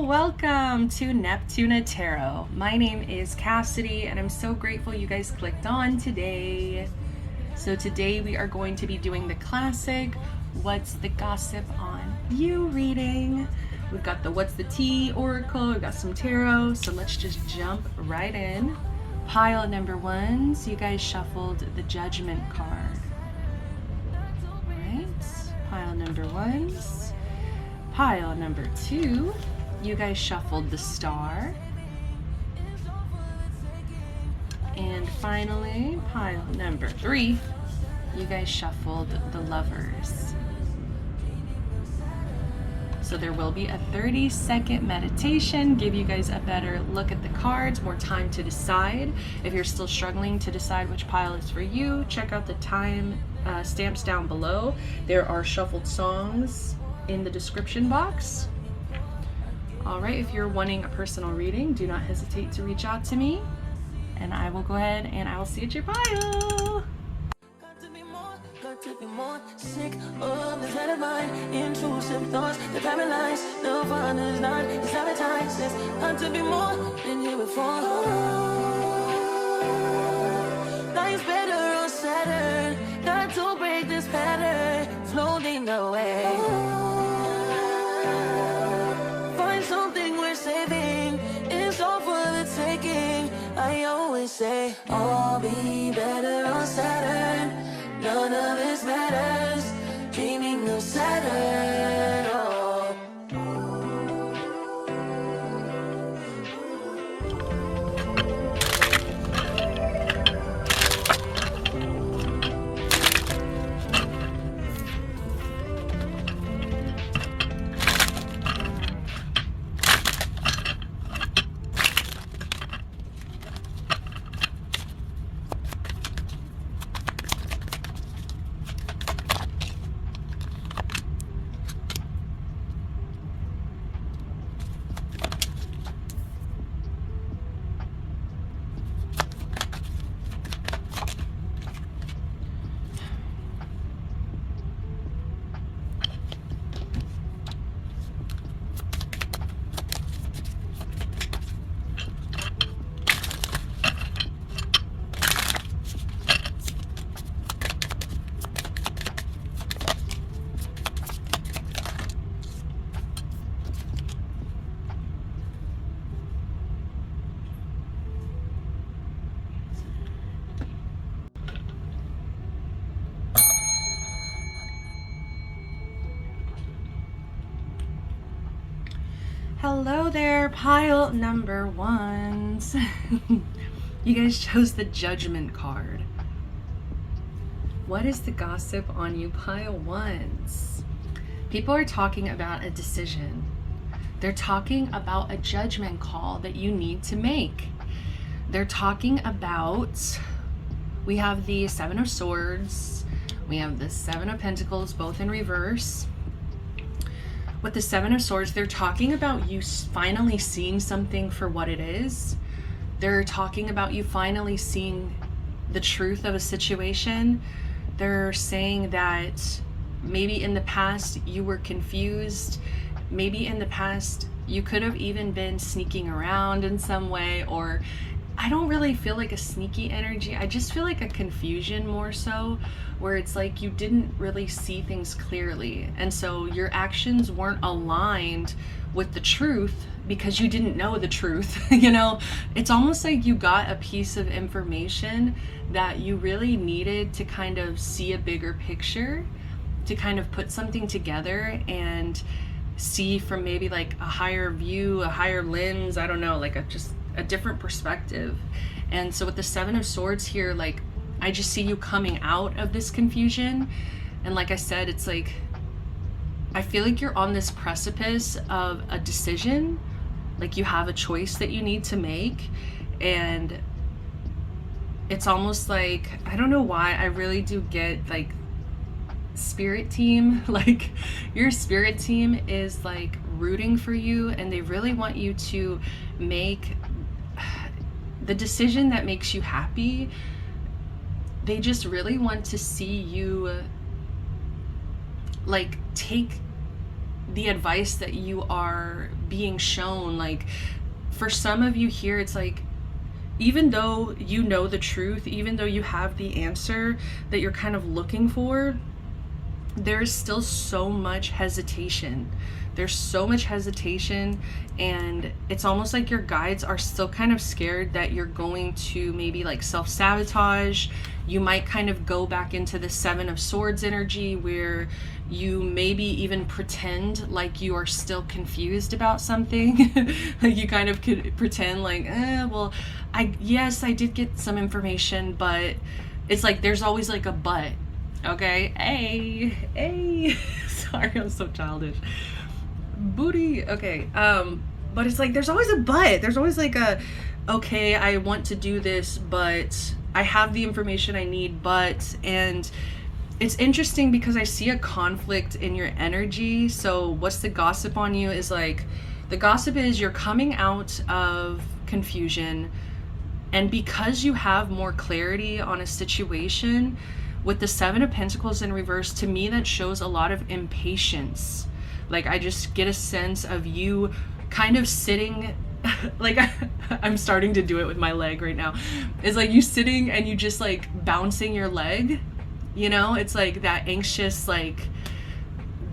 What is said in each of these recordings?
welcome to Neptuna Tarot. My name is Cassidy and I'm so grateful you guys clicked on today. So today we are going to be doing the classic What's the Gossip on You reading. We've got the What's the Tea Oracle, we've got some tarot, so let's just jump right in. Pile number one, so you guys shuffled the Judgment card. Alright, pile number one. Pile number two, you guys shuffled the Star. And finally, pile number three, you guys shuffled the Lovers. So there will be a 30-second meditation, give you guys a better look at the cards, more time to decide. If you're still struggling to decide which pile is for you, check out the time stamps down below. There are shuffled songs in the description box. All right, if you're wanting a personal reading, do not hesitate to reach out to me and I will go ahead and I will see at your pile. To be more sick of the dread of mine, intrusive thoughts, the paralyzed, no fun is not, it's advertised, it's got to be more than here before. Life's better on Saturn, got to break this pattern, floating away. Find something worth saving, it's all for the taking. I always say, all be better on Saturn. None of this matters, dreaming of Saturn. Oh. Hello there, pile number ones. You guys chose the Judgment card. What is the gossip on you, pile ones? People are talking about a decision. They're talking about a judgment call that you need to make. They're talking about, we have the Seven of Swords, we have the Seven of Pentacles, both in reverse. With the Seven of Swords, they're talking about you finally seeing something for what it is. They're talking about you finally seeing the truth of a situation. They're saying that maybe in the past you were confused. Maybe in the past you could have even been sneaking around in some way, or I don't really feel like a sneaky energy. I just feel like a confusion more so, where it's like you didn't really see things clearly. And so your actions weren't aligned with the truth because you didn't know the truth. You know, it's almost like you got a piece of information that you really needed to kind of see a bigger picture, to kind of put something together and see from maybe like a higher view, a higher lens, I don't know, like just a different perspective. And so with the Seven of Swords here, like I just see you coming out of this confusion. And like I said, it's like I feel like you're on this precipice of a decision, like you have a choice that you need to make. And it's almost like, I don't know why, I really do get like spirit team, like your spirit team is like rooting for you and they really want you to make the decision that makes you happy. They just really want to see you like take the advice that you are being shown. Like, for some of you here, it's like, even though you know the truth, even though you have the answer that you're kind of looking for, there's still so much hesitation. There's so much hesitation, and it's almost like your guides are still kind of scared that you're going to maybe like self-sabotage. You might kind of go back into the Seven of Swords energy, where you maybe even pretend like you are still confused about something. Like, you kind of could pretend like, well, yes, I did get some information, but it's like there's always like a but. Okay, hey, sorry, I'm so childish. Booty. Okay, but it's like there's always a but. There's always like a, okay, I want to do this, but I have the information I need, but, and it's interesting because I see a conflict in your energy. So what's the gossip on you is like, the gossip is you're coming out of confusion, and because you have more clarity on a situation, with the Seven of Pentacles in reverse, to me that shows a lot of impatience. Like, I just get a sense of you kind of sitting, like, I'm starting to do it with my leg right now. It's like you sitting and you just like bouncing your leg, you know? It's like that anxious, like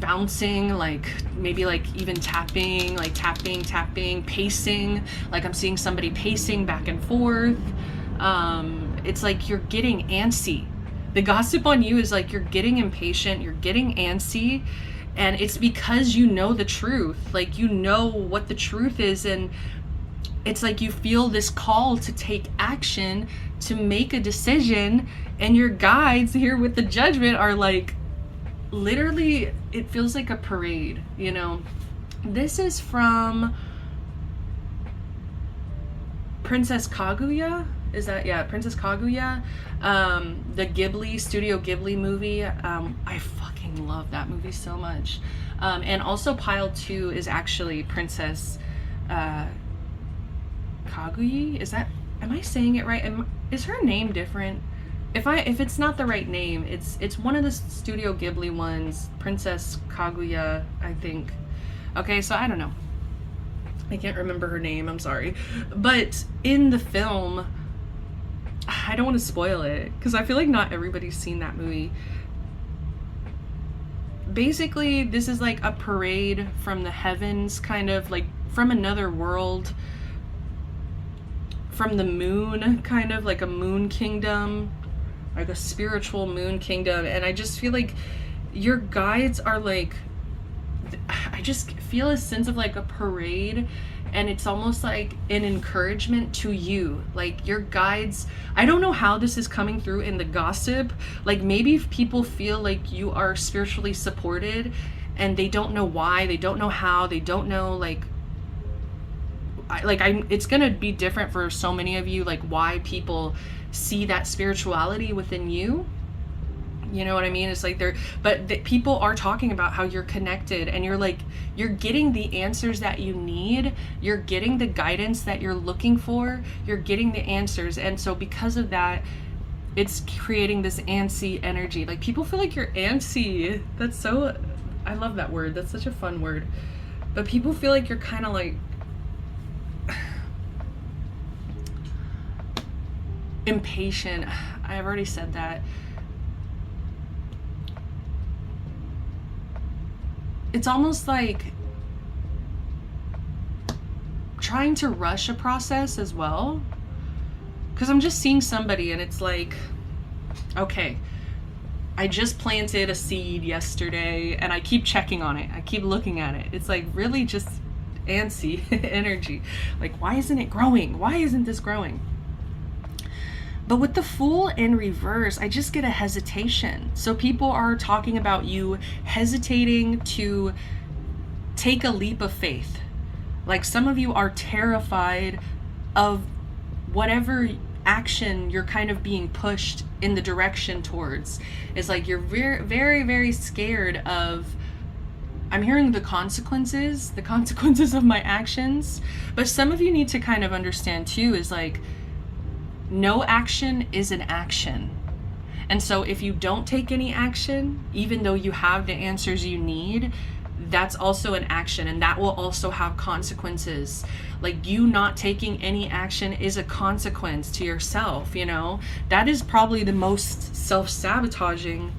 bouncing, like maybe like even tapping, like tapping, pacing. Like, I'm seeing somebody pacing back and forth. It's like you're getting antsy. The gossip on you is like you're getting impatient, you're getting antsy, and it's because you know the truth. Like, you know what the truth is, and it's like you feel this call to take action, to make a decision, and your guides here with the Judgment are like, literally, it feels like a parade, you know? This is from Princess Kaguya. Is that, yeah, Princess Kaguya, the Ghibli, Studio Ghibli movie. I fucking love that movie so much. And also Pile 2 is actually Princess Kaguya. Is that, am I saying it right? Is her name different? If it's not the right name, it's one of the Studio Ghibli ones, Princess Kaguya, I think. Okay, so I don't know. I can't remember her name, I'm sorry. But in the film, I don't want to spoil it because I feel like not everybody's seen that movie. Basically, this is like a parade from the heavens, kind of like from another world, from the moon, kind of like a moon kingdom, like a spiritual moon kingdom. And I just feel like your guides are like, I just feel a sense of like a parade, and it's almost like an encouragement to you. Like, your guides, I don't know how this is coming through in the gossip. Like, maybe if people feel like you are spiritually supported and they don't know why, they don't know how, they don't know it's gonna be different for so many of you, like why people see that spirituality within you. You know what I mean? It's like people are talking about how you're connected, and you're getting the answers that you need. You're getting the guidance that you're looking for. You're getting the answers. And so because of that, it's creating this antsy energy. Like, people feel like you're antsy. I love that word. That's such a fun word. But people feel like you're kind of like impatient. I've already said that. It's almost like trying to rush a process as well. Because I'm just seeing somebody and it's like, okay, I just planted a seed yesterday and I keep checking on it. I keep looking at it. It's like really just antsy energy. Like, why isn't it growing? Why isn't this growing? But with the Fool in reverse, I just get a hesitation. So people are talking about you hesitating to take a leap of faith. Like, some of you are terrified of whatever action you're kind of being pushed in the direction towards. It's like you're very, very, very scared of, I'm hearing the consequences of my actions. But some of you need to kind of understand too, is like, no action is an action. And so if you don't take any action, even though you have the answers you need, that's also an action, and that will also have consequences. Like, you not taking any action is a consequence to yourself, you know? That is probably the most self-sabotaging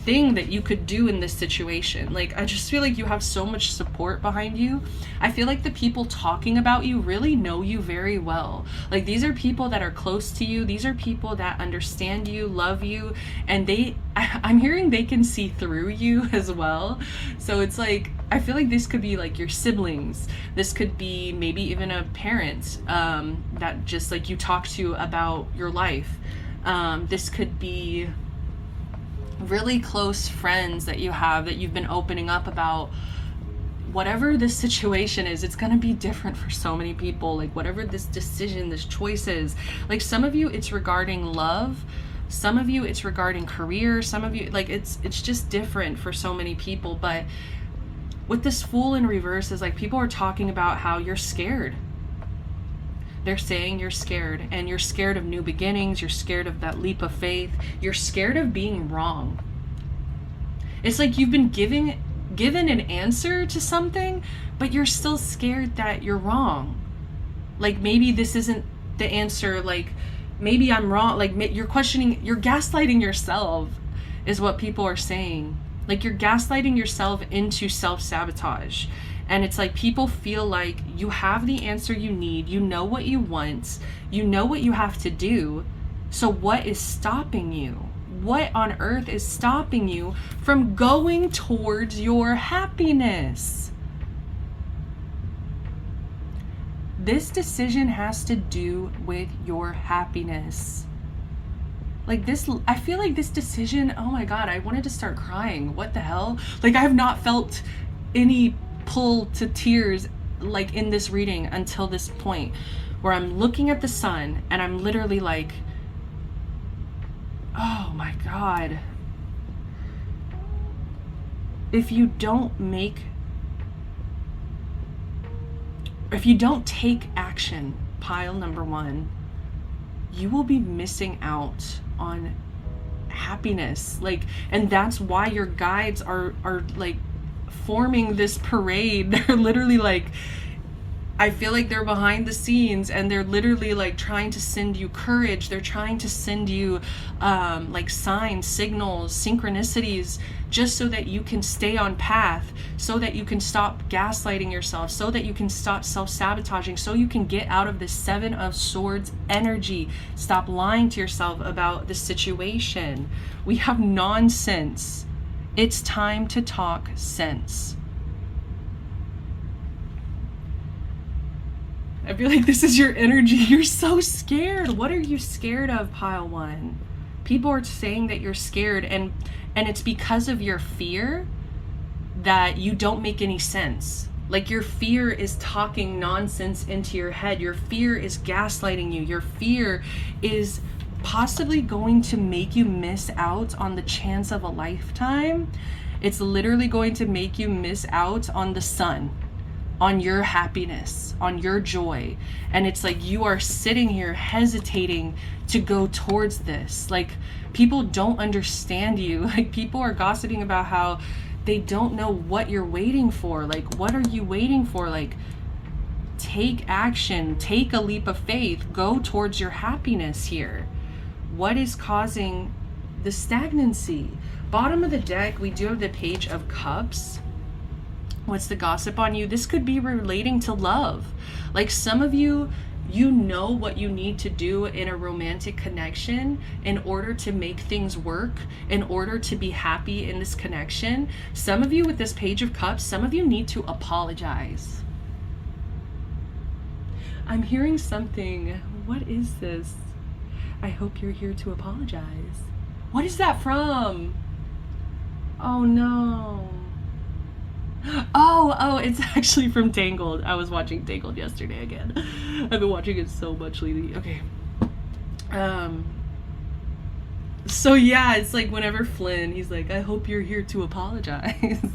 thing that you could do in this situation. Like, I just feel like you have so much support behind you. I feel like the people talking about you really know you very well. Like, these are people that are close to you. These are people that understand you, love you, and I'm hearing they can see through you as well. So it's like, I feel like this could be like your siblings. This could be maybe even a parent that just like you talk to about your life. This could be really close friends that you have that you've been opening up about. Whatever this situation is, it's going to be different for so many people. Like, whatever this decision, this choice is, like, some of you it's regarding love, some of you it's regarding career, some of you, like, it's just different for so many people. But with this Fool in reverse is like, people are talking about how you're scared. They're saying you're scared, and you're scared of new beginnings. You're scared of that leap of faith. You're scared of being wrong. It's like you've been given an answer to something, but you're still scared that you're wrong. Like, maybe this isn't the answer. Like, maybe I'm wrong. Like, you're questioning, you're gaslighting yourself is what people are saying. Like, you're gaslighting yourself into self-sabotage. And it's like, people feel like you have the answer you need, you know what you want, you know what you have to do. So what is stopping you? What on earth is stopping you from going towards your happiness? This decision has to do with your happiness. Like, this, I feel like this decision, oh my God, I wanted to start crying. What the hell? Like, I have not felt any pull to tears like in this reading until this point, where I'm looking at the sun and I'm literally like, oh my God. If you don't take action, pile number one, you will be missing out on happiness. Like, and that's why your guides are like forming this parade. They're literally like, I feel like they're behind the scenes, and they're literally like trying to send you courage. They're trying to send you like signs, signals, synchronicities, just so that you can stay on path, so that you can stop gaslighting yourself, so that you can stop self-sabotaging, so you can get out of this Seven of Swords energy. Stop lying to yourself about the situation. We have nonsense. It's time to talk sense. I feel like this is your energy. You're so scared. What are you scared of, pile one? People are saying that you're scared, and it's because of your fear that you don't make any sense. Like, your fear is talking nonsense into your head. Your fear is gaslighting you. Your fear is possibly going to make you miss out on the chance of a lifetime. It's literally going to make you miss out on the sun, on your happiness, on your joy. And it's like, you are sitting here hesitating to go towards this. Like, people don't understand you. Like, people are gossiping about how they don't know what you're waiting for. Like, what are you waiting for? Like, take action, take a leap of faith, go towards your happiness here. What is causing the stagnancy? Bottom of the deck, we do have the Page of Cups. What's the gossip on you? This could be relating to love. Like, some of you, you know what you need to do in a romantic connection in order to make things work, in order to be happy in this connection. Some of you with this Page of Cups, some of you need to apologize. I'm hearing something. What is this? I hope you're here to apologize. What is that from? Oh no. Oh, it's actually from Tangled. I was watching Tangled yesterday again. I've been watching it so much lately. Okay. So yeah, it's like whenever Flynn, he's like, I hope you're here to apologize.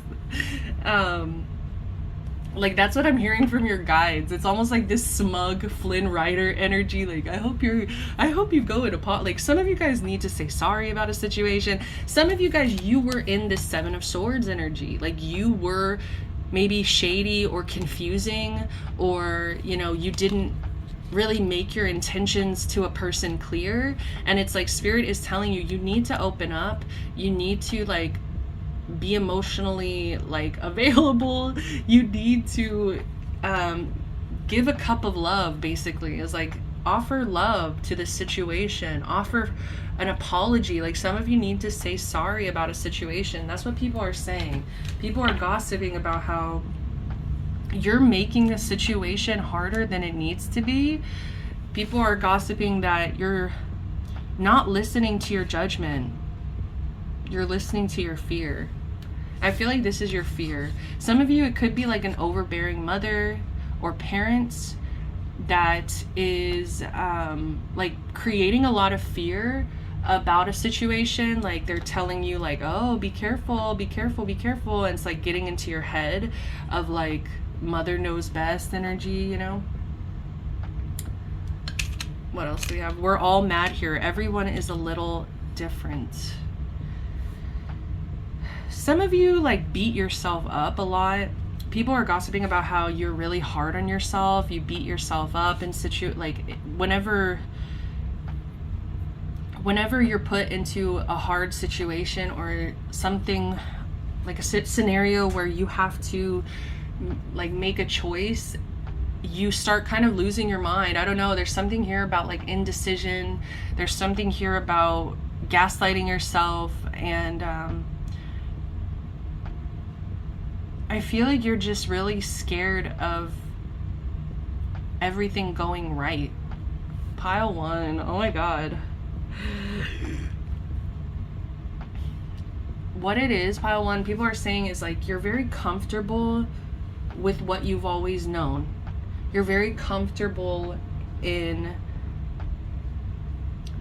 Like, that's what I'm hearing from your guides. It's almost like this smug Flynn Rider energy. Like, I hope you go in a pot. Like, some of you guys need to say sorry about a situation. Some of you guys, you were in this Seven of Swords energy. Like, you were maybe shady or confusing, or, you know, you didn't really make your intentions to a person clear. And it's like Spirit is telling you, you need to open up. You need to, like, be emotionally, like, available. You need to give a cup of love, basically. Is like, offer love to the situation, offer an apology. Like, some of you need to say sorry about a situation. That's what people are saying. People are gossiping about how you're making the situation harder than it needs to be. People are gossiping that you're not listening to your judgment. You're listening to your fear. I feel like this is your fear. Some of you, it could be like an overbearing mother or parents that is like creating a lot of fear about a situation. Like, they're telling you, like, oh, be careful, be careful, be careful. And it's like getting into your head of, like, mother knows best energy, you know? What else do we have? We're all mad here. Everyone is a little different. Some of you, like, beat yourself up a lot. People are gossiping about how you're really hard on yourself. You beat yourself up in like, whenever you're put into a hard situation or something, like a scenario where you have to, like, make a choice, you start kind of losing your mind. I don't know. There's something here about, like, indecision. There's something here about gaslighting yourself. And I feel like you're just really scared of everything going right. Pile 1. Oh my God. What it is, Pile 1, people are saying is, like, you're very comfortable with what you've always known. You're very comfortable in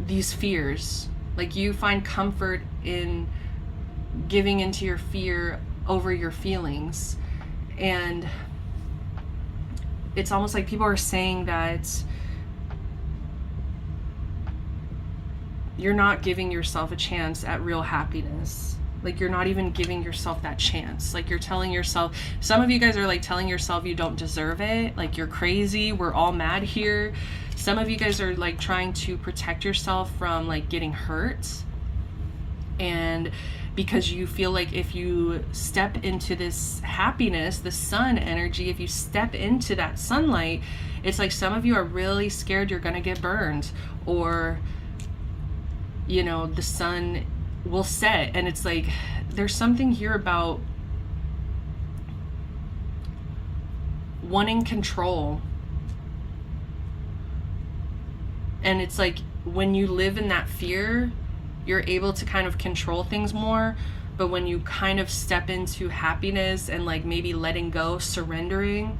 these fears. Like, you find comfort in giving into your fear over your feelings. And it's almost like people are saying that you're not giving yourself a chance at real happiness. Like, you're not even giving yourself that chance. Like, you're telling yourself, some of you guys are, like, telling yourself you don't deserve it. Like, you're crazy. We're all mad here. Some of you guys are, like, trying to protect yourself from, like, getting hurt. And because you feel like if you step into this happiness, the sun energy, if you step into that sunlight, it's like some of you are really scared you're going to get burned, or, you know, the sun will set. And it's like, there's something here about wanting control. And it's like, when you live in that fear, you're able to kind of control things more. But when you kind of step into happiness and, like, maybe letting go, surrendering,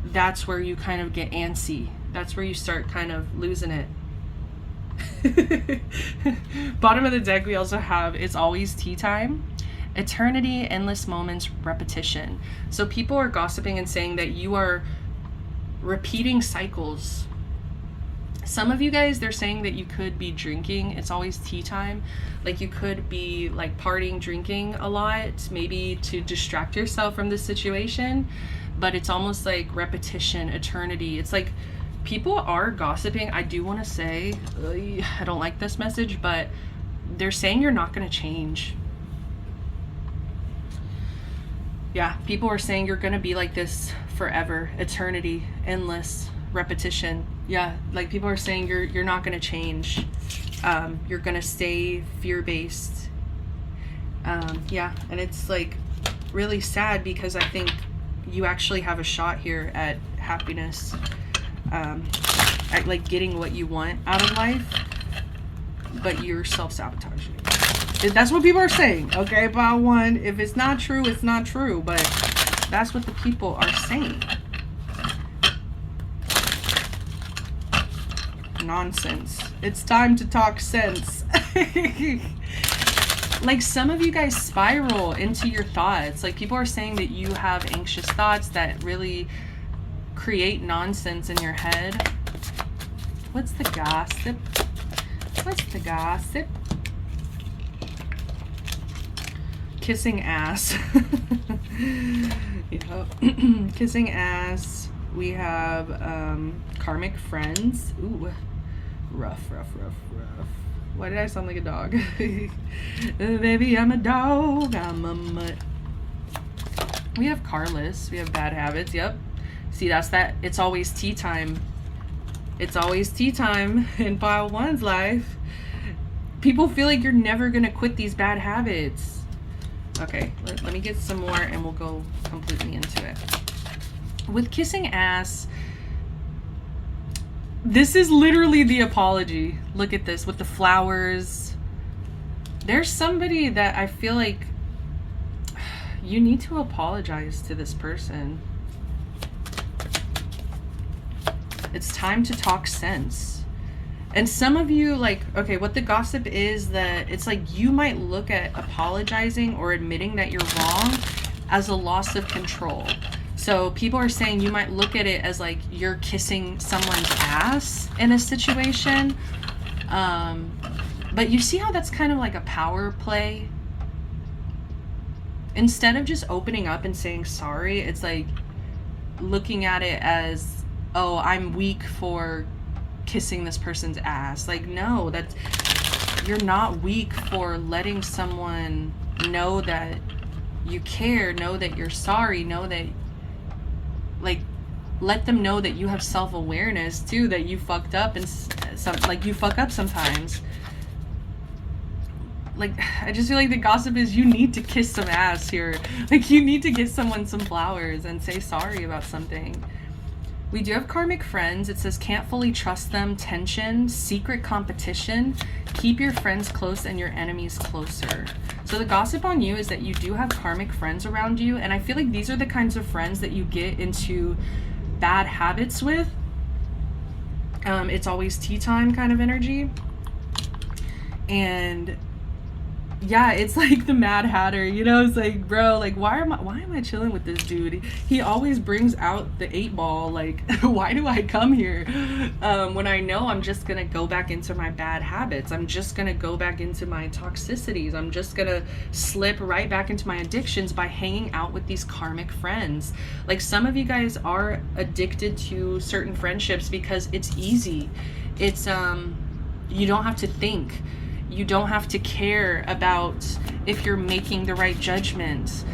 that's where you kind of get antsy. That's where you start kind of losing it. Bottom of the deck, we also have It's Always Tea Time, Eternity, Endless Moments, Repetition. So people are gossiping and saying that you are repeating cycles. Some of you guys, they're saying that you could be drinking. It's always tea time. Like, you could be, like, partying, drinking a lot, maybe to distract yourself from this situation. But it's almost like repetition, eternity. It's like people are gossiping. I do want to say, I don't like this message, but they're saying you're not going to change. Yeah, people are saying you're going to be like this forever, eternity, endless, repetition. Yeah, like, people are saying you're not going to change. You're going to stay fear-based. Yeah, and it's, like, really sad because I think you actually have a shot here at happiness, at, like, getting what you want out of life, but you're self-sabotaging. That's what people are saying, okay? Pile 1, if it's not true, it's not true, but that's what the people are saying. Nonsense. It's time to talk sense. Like some of you guys spiral into your thoughts. Like people are saying that you have anxious thoughts that really create nonsense in your head. What's the gossip? What's the gossip? Kissing ass. You know, kissing ass. We have karmic friends. Ooh, rough. Why did I sound like a dog? Baby, I'm a dog. I'm a mutt. We have carless. We have bad habits. Yep. See, that's that. It's always tea time. It's always tea time in pile one's life. People feel like you're never gonna quit these bad habits. Okay, let me get some more and we'll go completely into it. With kissing ass, this is literally the apology. Look at this with the flowers. There's somebody that I feel like you need to apologize to this person. It's time to talk sense. And some of you, like, okay, what the gossip is that it's like you might look at apologizing or admitting that you're wrong as a loss of control. So people are saying you might look at it as like you're kissing someone's ass in a situation. But you see how that's kind of like a power play? Instead of just opening up and saying sorry, it's like looking at it as, oh, I'm weak for kissing this person's ass. Like, no, that's, you're not weak for letting someone know that you care, know that you're sorry, know that, like, let them know that you have self-awareness too, that you fucked up, and some, like, you fuck up sometimes. Like, I just feel like the gossip is you need to kiss some ass here. Like, you need to get someone some flowers and say sorry about something. We do have karmic friends. It says can't fully trust them, tension, secret competition, keep your friends close and your enemies closer. So the gossip on you is that you do have karmic friends around you, and I feel like these are the kinds of friends that you get into bad habits with. It's always tea time kind of energy. And yeah, it's like the Mad Hatter, you know. It's like, bro, like, why am I chilling with this dude? He always brings out the 8-ball. Like, why do I come here when I know I'm just gonna go back into my bad habits? I'm just gonna go back into my toxicities. I'm just gonna slip right back into my addictions by hanging out with these karmic friends. Like, some of you guys are addicted to certain friendships because it's easy. It's you don't have to think. You don't have to care about if you're making the right judgment.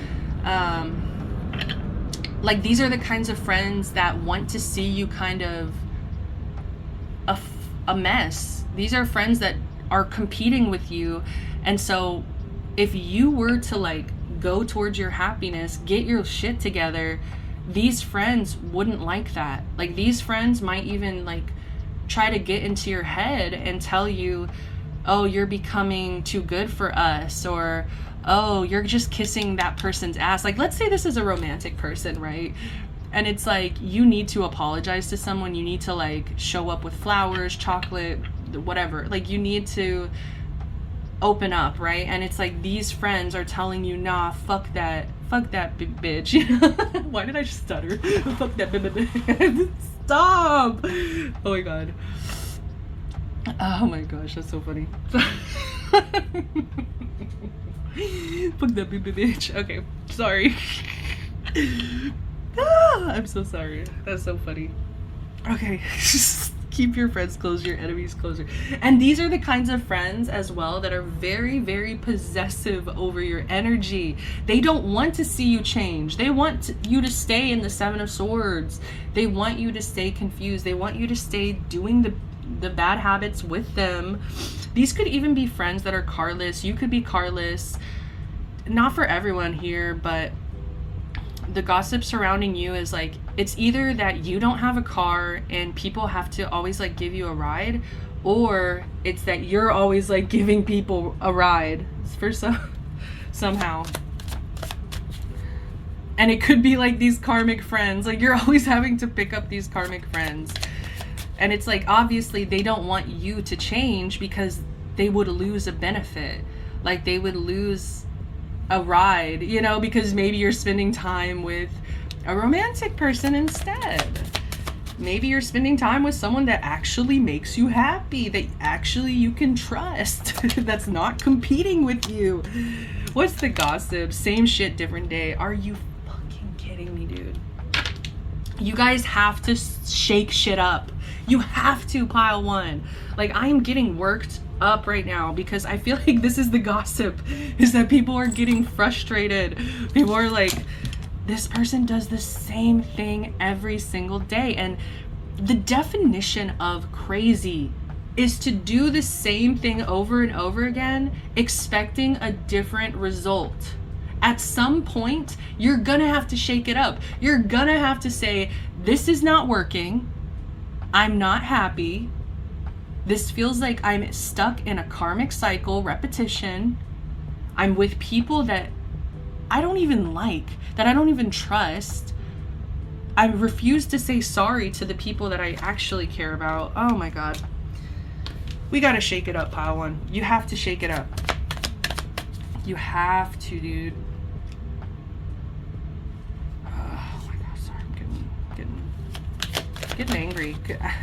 Like, these are the kinds of friends that want to see you kind of a mess. These are friends that are competing with you. And so if you were to, like, go towards your happiness, get your shit together, these friends wouldn't like that. Like, these friends might even, like, try to get into your head and tell you, oh, you're becoming too good for us, or, oh, you're just kissing that person's ass. Like, let's say this is a romantic person, right? And it's like, you need to apologize to someone. You need to, like, show up with flowers, chocolate, whatever. Like, you need to open up, right? And it's like these friends are telling you, nah, fuck that bitch. Why did I just stutter? Fuck that bitch. Stop. Oh my god. Oh my gosh, that's so funny. Fuck that bitch. Okay, sorry. I'm so sorry. That's so funny. Okay, just keep your friends close, your enemies closer. And these are the kinds of friends as well that are very, very possessive over your energy. They don't want to see you change. They want you to stay in the 7 of Swords. They want you to stay confused. They want you to stay doing the bad habits with them. These could even be friends that are carless. You could be carless. Not for everyone here, but the gossip surrounding you is like, it's either that you don't have a car and people have to always, like, give you a ride, or it's that you're always, like, giving people a ride for somehow. And it could be like these karmic friends, like, you're always having to pick up these karmic friends. And it's like, obviously they don't want you to change because they would lose a benefit. Like they would lose a ride, you know, because maybe you're spending time with a romantic person instead. Maybe you're spending time with someone that actually makes you happy, that actually you can trust, that's not competing with you. What's the gossip? Same shit, different day. Are you fucking kidding me, dude? You guys have to shake shit up. You have to, pile one. Like, I am getting worked up right now because I feel like this is the gossip, is that people are getting frustrated. People are like, this person does the same thing every single day. And the definition of crazy is to do the same thing over and over again, expecting a different result. At some point, you're gonna have to shake it up. You're gonna have to say, this is not working. I'm not happy. This feels like I'm stuck in a karmic cycle, repetition. I'm with people that I don't even like, that I don't even trust. I refuse to say sorry to the people that I actually care about. Oh my God. We gotta shake it up, pile one. You have to shake it up. You have to, dude. Oh my God, sorry, I'm getting angry.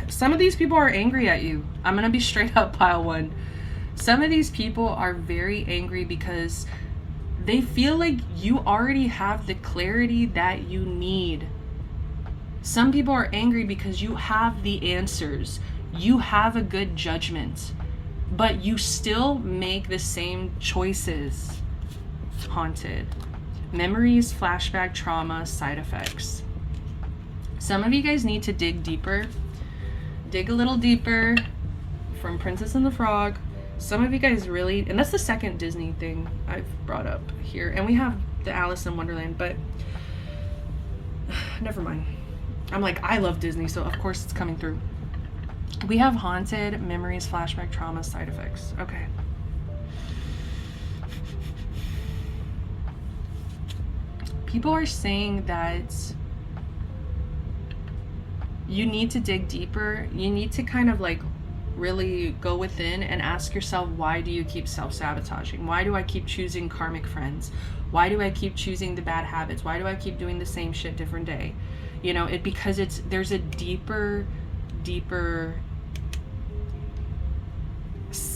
Some of these people are angry at you. I'm gonna be straight up, pile one. Some of these people are very angry because they feel like you already have the clarity that you need. Some people are angry because you have the answers. You have a good judgment, but you still make the same choices. Haunted. Memories, flashback, trauma, side effects. Some of you guys need to dig deeper. Dig a little deeper from Princess and the Frog. Some of you guys really, and that's the second Disney thing I've brought up here. And we have the Alice in Wonderland, but never mind. I'm like, I love Disney, so of course it's coming through. We have haunted, memories, flashback, trauma, side effects. Okay. People are saying that you need to dig deeper. You need to kind of like really go within and ask yourself, why do you keep self-sabotaging? Why do I keep choosing karmic friends? Why do I keep choosing the bad habits? Why do I keep doing the same shit different day? You know, because there's a deeper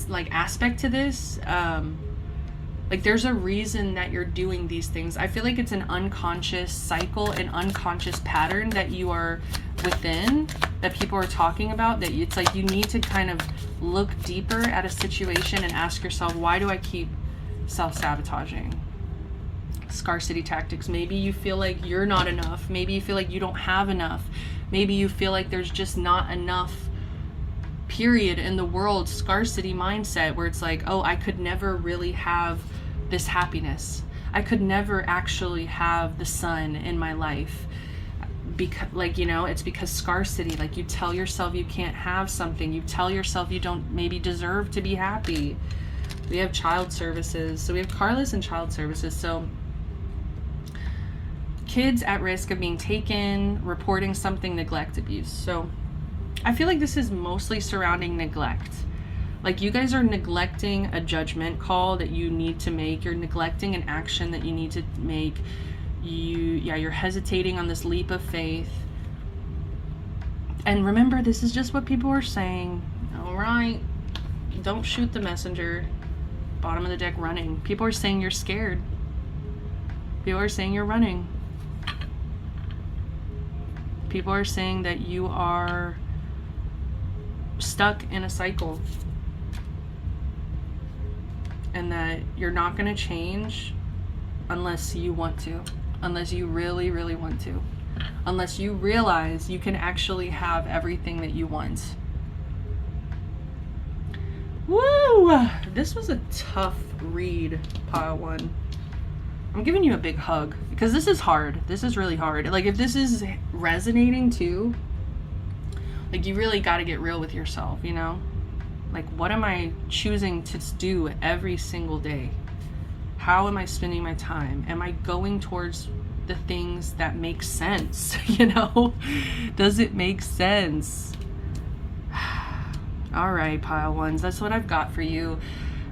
like aspect to this. Like there's a reason that you're doing these things. I feel like it's an unconscious cycle, an unconscious pattern that you are within, that people are talking about, that it's like you need to kind of look deeper at a situation and ask yourself, why do I keep self-sabotaging? Scarcity tactics. Maybe you feel like you're not enough. Maybe you feel like you don't have enough. Maybe you feel like there's just not enough, period, in the world. Scarcity mindset, where it's like, oh, I could never really have this happiness. I could never actually have the sun in my life. Because, like, you know, it's because scarcity, like you tell yourself you can't have something. You tell yourself you don't maybe deserve to be happy. We have child services. So we have Carlos and child services. So kids at risk of being taken, reporting something, neglect, abuse. So I feel like this is mostly surrounding neglect. Like you guys are neglecting a judgment call that you need to make. You're neglecting an action that you need to make. You're hesitating on this leap of faith. And remember, this is just what people are saying. All right, don't shoot the messenger. Bottom of the deck, running. People are saying you're scared. People are saying you're running. People are saying that you are stuck in a cycle and that you're not going to change unless you want to, unless you really, really want to, unless you realize you can actually have everything that you want. Woo! This was a tough read, pile one. I'm giving you a big hug because this is hard. This is really hard. Like if this is resonating too, like you really got to get real with yourself, you know? Like what am I choosing to do every single day? How am I spending my time? Am I going towards the things that make sense? You know? Does it make sense? All right, pile ones, that's what I've got for you.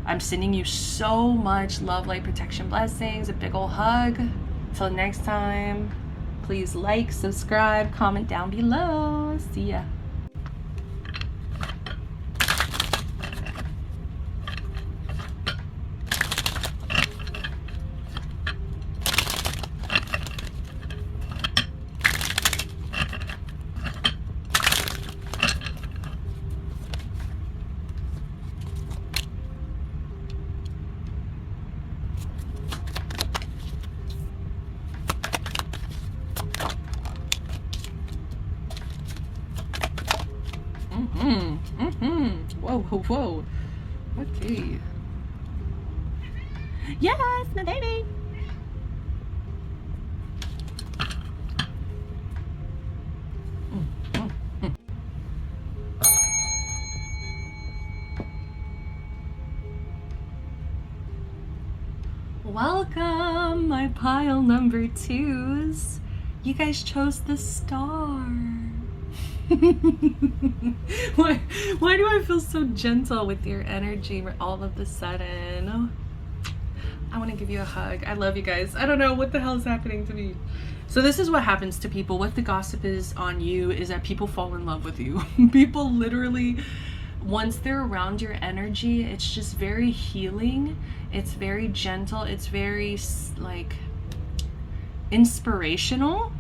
I'm sending you so much love, light, protection, blessings, a big ol' hug. Till next time, please like, subscribe, comment down below. See ya. Whoa, whoa, whoa. Okay. Yes, my baby. Welcome, my pile number 2s. You guys chose the star. why do I feel so gentle with your energy all of a sudden? I want to give you a hug. I love you guys. I don't know what the hell is happening to me. So this is what happens to people. What the gossip is on you is that people fall in love with you. People literally, once they're around your energy, it's just very healing. It's very gentle. It's very like inspirational.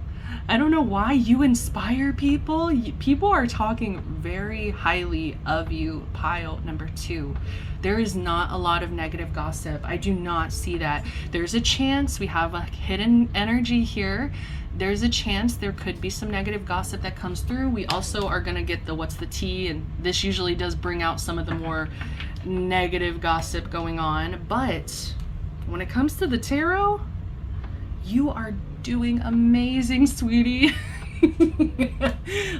I don't know why you inspire people. People are talking very highly of you, pile number 2. There is not a lot of negative gossip. I do not see that. There's a chance we have a hidden energy here. There's a chance there could be some negative gossip that comes through. We also are going to get the what's the tea, and this usually does bring out some of the more negative gossip going on. But when it comes to the tarot, you are doing amazing, sweetie.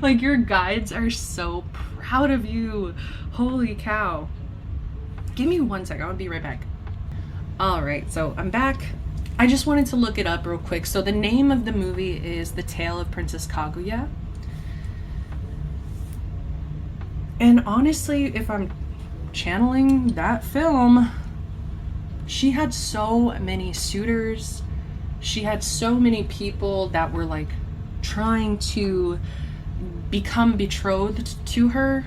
Like, your guides are so proud of you. Holy cow. Give me 1 second. I'll be right back. All right, so I'm back. I just wanted to look it up real quick. So the name of the movie is The Tale of Princess Kaguya. And honestly, if I'm channeling that film, she had so many suitors. She had so many people that were like trying to become betrothed to her.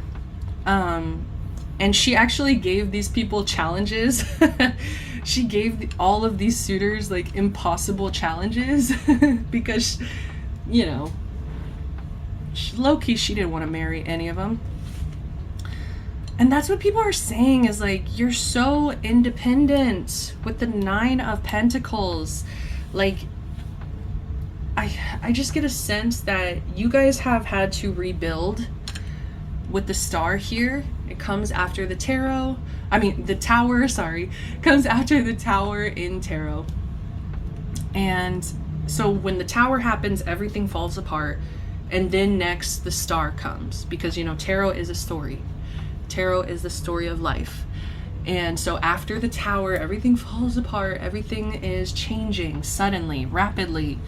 And she actually gave these people challenges. She gave all of these suitors like impossible challenges because, you know, low-key she didn't want to marry any of them. And that's what people are saying is like, you're so independent with the 9 of Pentacles. Like, I just get a sense that you guys have had to rebuild with the star here. It comes after the tarot. I mean, the tower, sorry. Comes after the tower in tarot. And so when the tower happens, everything falls apart. And then next, the star comes. Because, you know, tarot is a story. Tarot is the story of life. And so after the tower, everything falls apart. Everything is changing suddenly, rapidly.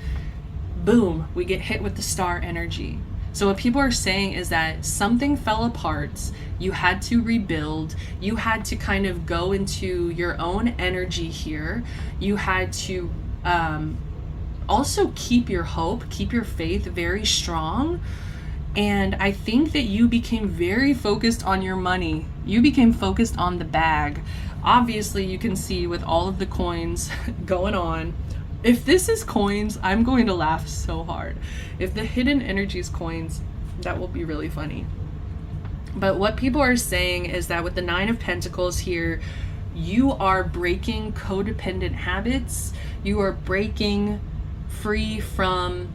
Boom, we get hit with the star energy. So what people are saying is that something fell apart. You had to rebuild. You had to kind of go into your own energy here. You had to also keep your hope, keep your faith very strong. And I think that you became very focused on your money. You became focused on the bag. Obviously, you can see with all of the coins going on. If this is coins, I'm going to laugh so hard. If the hidden energy is coins, that will be really funny. But what people are saying is that with the 9 of Pentacles here, you are breaking codependent habits. You are breaking free from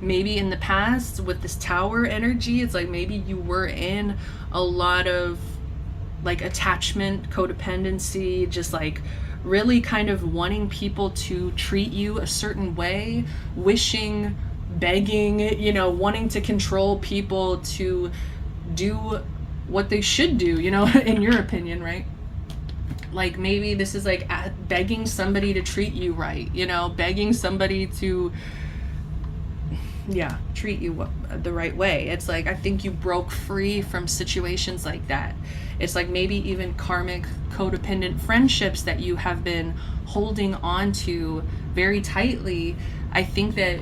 maybe in the past with this tower energy. It's like maybe you were in a lot of like attachment, codependency, just like really kind of wanting people to treat you a certain way, wishing, begging, you know, wanting to control people to do what they should do, you know, in your opinion, right? Like maybe this is like begging somebody to treat you right, you know, begging somebody to, treat you the right way. It's like, I think you broke free from situations like that. It's like maybe even karmic codependent friendships that you have been holding on to very tightly. I think that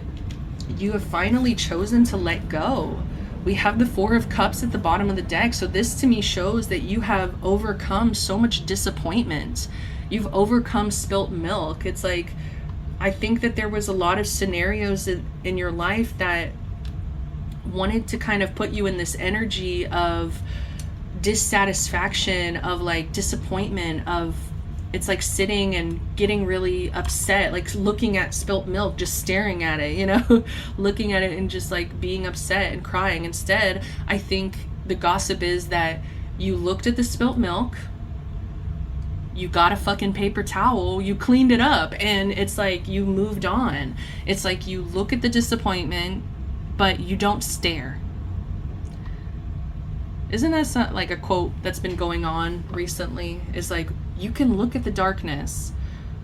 you have finally chosen to let go. We have the Four of Cups at the bottom of the deck. So this to me shows that you have overcome so much disappointment. You've overcome spilt milk. It's like, I think that there was a lot of scenarios in your life that wanted to kind of put you in this energy of dissatisfaction, of like disappointment, of, it's like sitting and getting really upset, like looking at spilt milk, just staring at it, you know, looking at it and just like being upset and crying. Instead, I think the gossip is that you looked at the spilt milk, you got a fucking paper towel, you cleaned it up, and it's like you moved on. It's like you look at the disappointment, but you don't stare. Isn't that like a quote that's been going on recently? It's like, you can look at the darkness,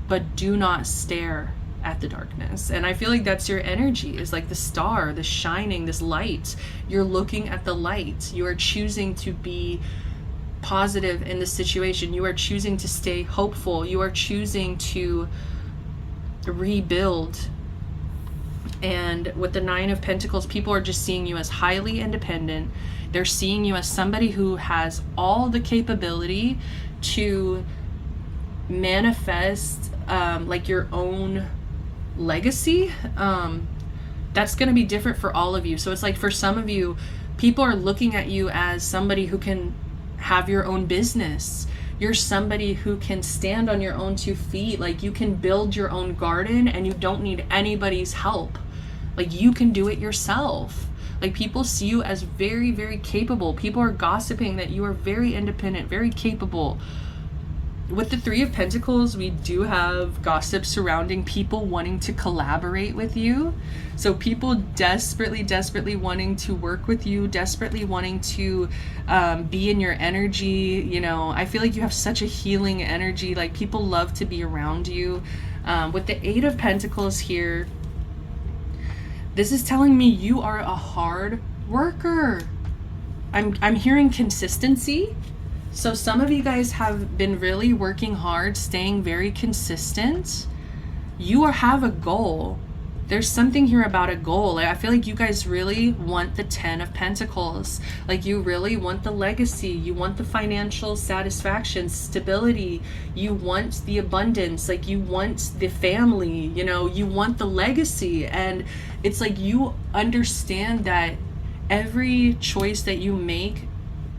but do not stare at the darkness. And I feel like that's your energy, is like the star, the shining, this light. You're looking at the light. You are choosing to be positive in the situation. You are choosing to stay hopeful. You are choosing to rebuild. And with the Nine of Pentacles, people are just seeing you as highly independent. They're seeing you as somebody who has all the capability to manifest like your own legacy. That's going to be different for all of you. So it's like, for some of you, people are looking at you as somebody who can have your own business. You're somebody who can stand on your own 2 feet. Like, you can build your own garden and you don't need anybody's help. Like, you can do it yourself. Like, people see you as very, very capable. People are gossiping that you are very independent, very capable. With the Three of Pentacles, we do have gossip surrounding people wanting to collaborate with you. So people desperately, desperately wanting to work with you, desperately wanting to be in your energy. You know, I feel like you have such a healing energy. Like, people love to be around you. With the Eight of Pentacles here, this is telling me you are a hard worker. I'm hearing consistency. So some of you guys have been really working hard, staying very consistent. You have a goal. There's something here about a goal. Like, I feel like you guys really want the 10 of Pentacles. Like, you really want the legacy. You want the financial satisfaction, stability. You want the abundance. Like, you want the family, you know, you want the legacy. And it's like, you understand that every choice that you make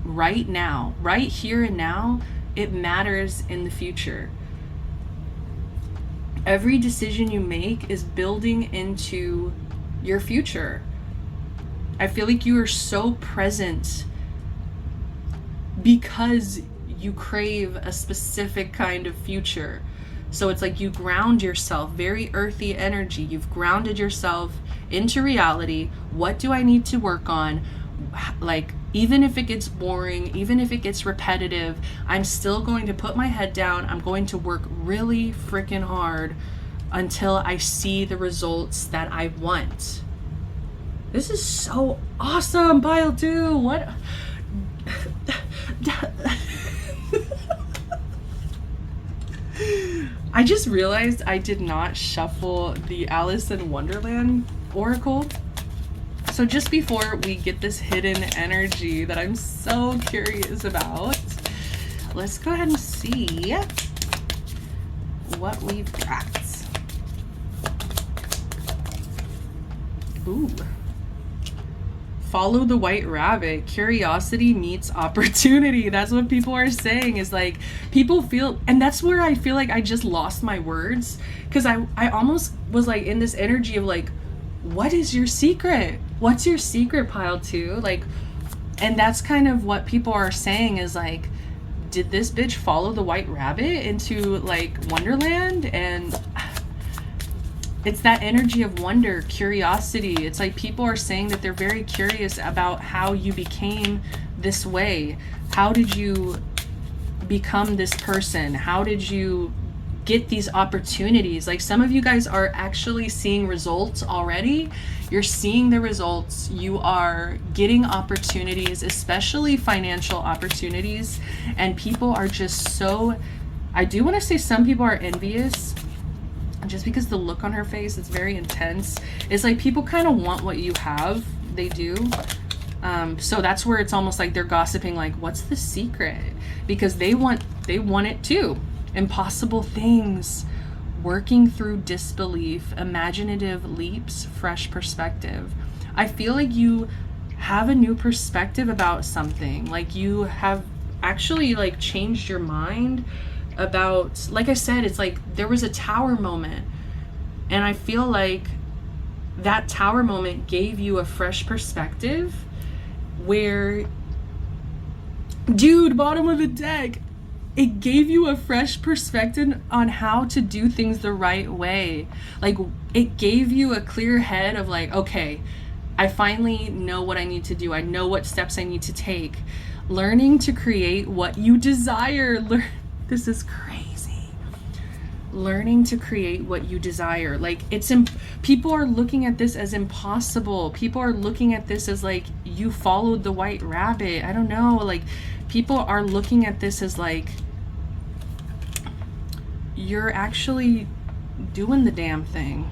right now, right here and now, it matters in the future. Every decision you make is building into your future. I feel like you are so present because you crave a specific kind of future. So it's like you ground yourself, very earthy energy. You've grounded yourself into reality. What do I need to work on? Like, even if it gets boring, even if it gets repetitive, I'm still going to put my head down. I'm going to work really freaking hard until I see the results that I want. This is so awesome, Pile 2. What? I just realized I did not shuffle the Alice in Wonderland Oracle. So just before we get this hidden energy that I'm so curious about, let's go ahead and see what we've got. Ooh. Follow the white rabbit. Curiosity meets opportunity. That's what people are saying, is like, people feel, and that's where I feel like I just lost my words, because I almost was like in this energy of like, what is your secret? What's your secret, Pile 2? Like, and that's kind of what people are saying, is like, did this bitch follow the white rabbit into like Wonderland? And it's that energy of wonder, curiosity. It's like people are saying that they're very curious about how you became this way. How did you become this person? How did you get these opportunities. Like some of you guys are actually seeing results already. You're seeing the results. You are getting opportunities, especially financial opportunities. And people are just so, I do want to say some people are envious just because the look on her face is very intense. It's like people kind of want what you have. They do. So that's where it's almost like they're gossiping, like, what's the secret? Because they want it too. Impossible things, working through disbelief, imaginative leaps, fresh perspective. I feel like you have a new perspective about something. Like you have actually like changed your mind about, like I said, it's like there was a tower moment, and I feel like that tower moment gave you a fresh perspective where, dude, bottom of the deck, it gave you a fresh perspective on how to do things the right way. Like it gave you a clear head of like, okay, I finally know what I need to do. I know what steps I need to take. Learning to create what you desire. This is crazy. Learning to create what you desire. Like people are looking at this as impossible. People are looking at this as like you followed the white rabbit. I don't know. Like people are looking at this as like you're actually doing the damn thing.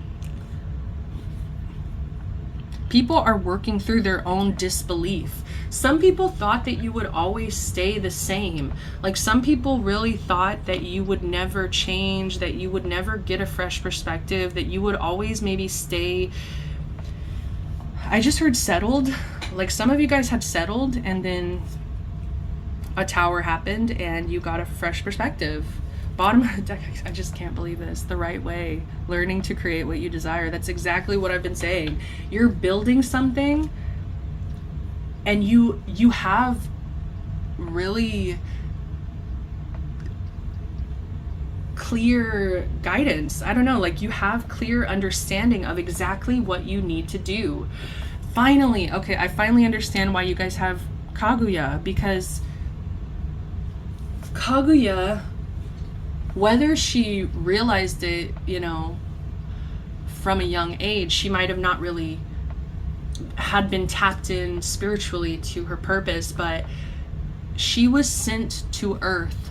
People are working through their own disbelief. Some people thought that you would always stay the same. Like some people really thought that you would never change, that you would never get a fresh perspective, that you would always maybe stay. I just heard settled. Like some of you guys have settled and then a tower happened and you got a fresh perspective. Bottom of the deck, I just can't believe this. The right way. Learning to create what you desire. That's exactly what I've been saying. You're building something and you have really clear guidance. I don't know, like you have clear understanding of exactly what you need to do. Finally, okay, I finally understand why you guys have Kaguya, because Kaguya, whether she realized it, you know, from a young age, she might have not really had been tapped in spiritually to her purpose, but she was sent to Earth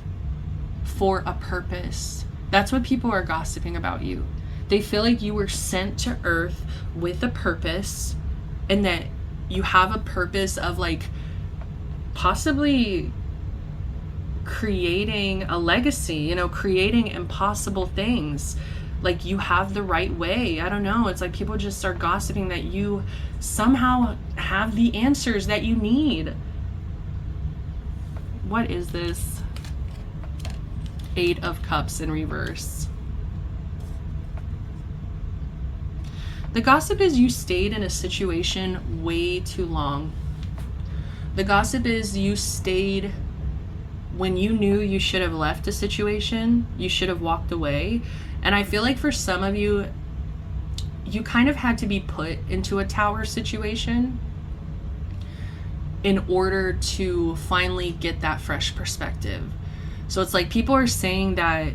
for a purpose. That's what people are gossiping about you. They feel like you were sent to Earth with a purpose, and that you have a purpose of like possibly creating a legacy, you know, creating impossible things. Like you have the right way. I don't know. It's like people just are gossiping that you somehow have the answers that you need. What is this? 8 of Cups in reverse. The gossip is you stayed in a situation way too long. The gossip is you stayed when you knew you should have left a situation, you should have walked away. And I feel like for some of you, you kind of had to be put into a tower situation in order to finally get that fresh perspective. So it's like people are saying that,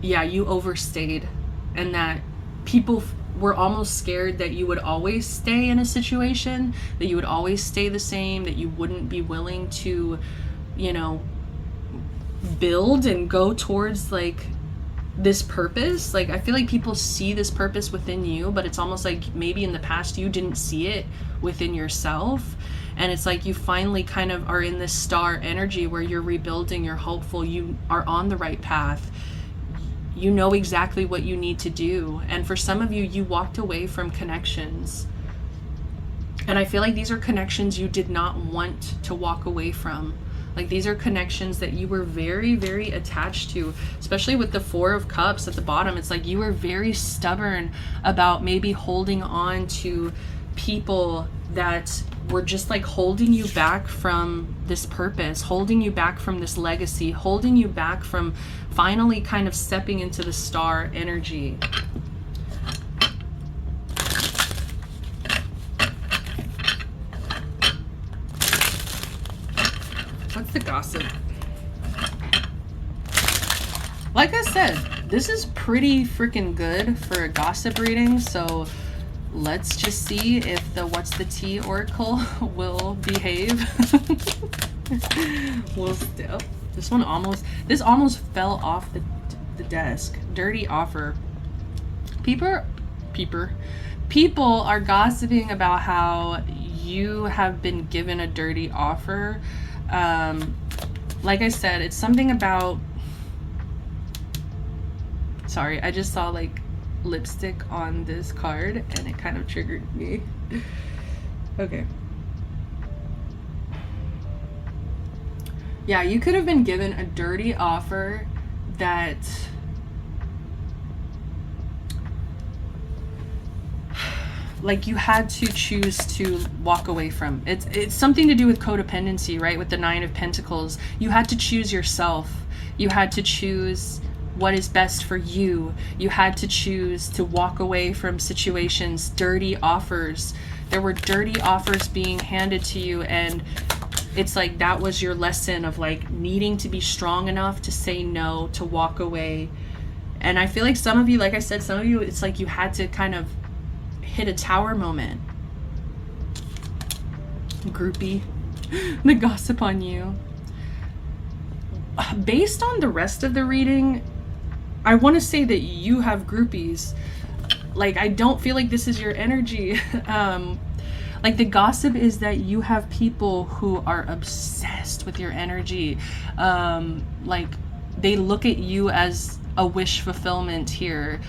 yeah, you overstayed, and that people were almost scared that you would always stay in a situation, that you would always stay the same, that you wouldn't be willing to, you know, build and go towards like this purpose. Like I feel like people see this purpose within you, but it's almost like maybe in the past you didn't see it within yourself. And it's like you finally kind of are in this star energy where you're rebuilding, you're hopeful, you are on the right path. You know exactly what you need to do. And for some of you, you walked away from connections. And I feel like these are connections you did not want to walk away from. Like these are connections that you were very, very attached to, especially with the 4 of Cups at the bottom. It's like you were very stubborn about maybe holding on to people that were just like holding you back from this purpose, holding you back from this legacy, holding you back from finally kind of stepping into the star energy. What's the gossip? Like I said, this is pretty freaking good for a gossip reading, so let's just see if the What's the Tea Oracle will behave. This almost fell off the desk. Dirty offer. People are gossiping about how you have been given a dirty offer. Like I said, it's something about... Sorry, I just saw like lipstick on this card and it kind of triggered me. Okay. Yeah, you could have been given a dirty offer that like you had to choose to walk away from. It's something to do with codependency, right? With the Nine of Pentacles. You had to choose yourself. You had to choose what is best for you. You had to choose to walk away from situations, dirty offers. There were dirty offers being handed to you, and it's like that was your lesson of like needing to be strong enough to say no, to walk away. And I feel like some of you, like I said, some of you, it's like you had to kind of hit a tower moment. Groupie. The gossip on you. Based on the rest of the reading, I want to say that you have groupies. Like, I don't feel like this is your energy. Like, the gossip is that you have people who are obsessed with your energy. Like, they look at you as a wish fulfillment here.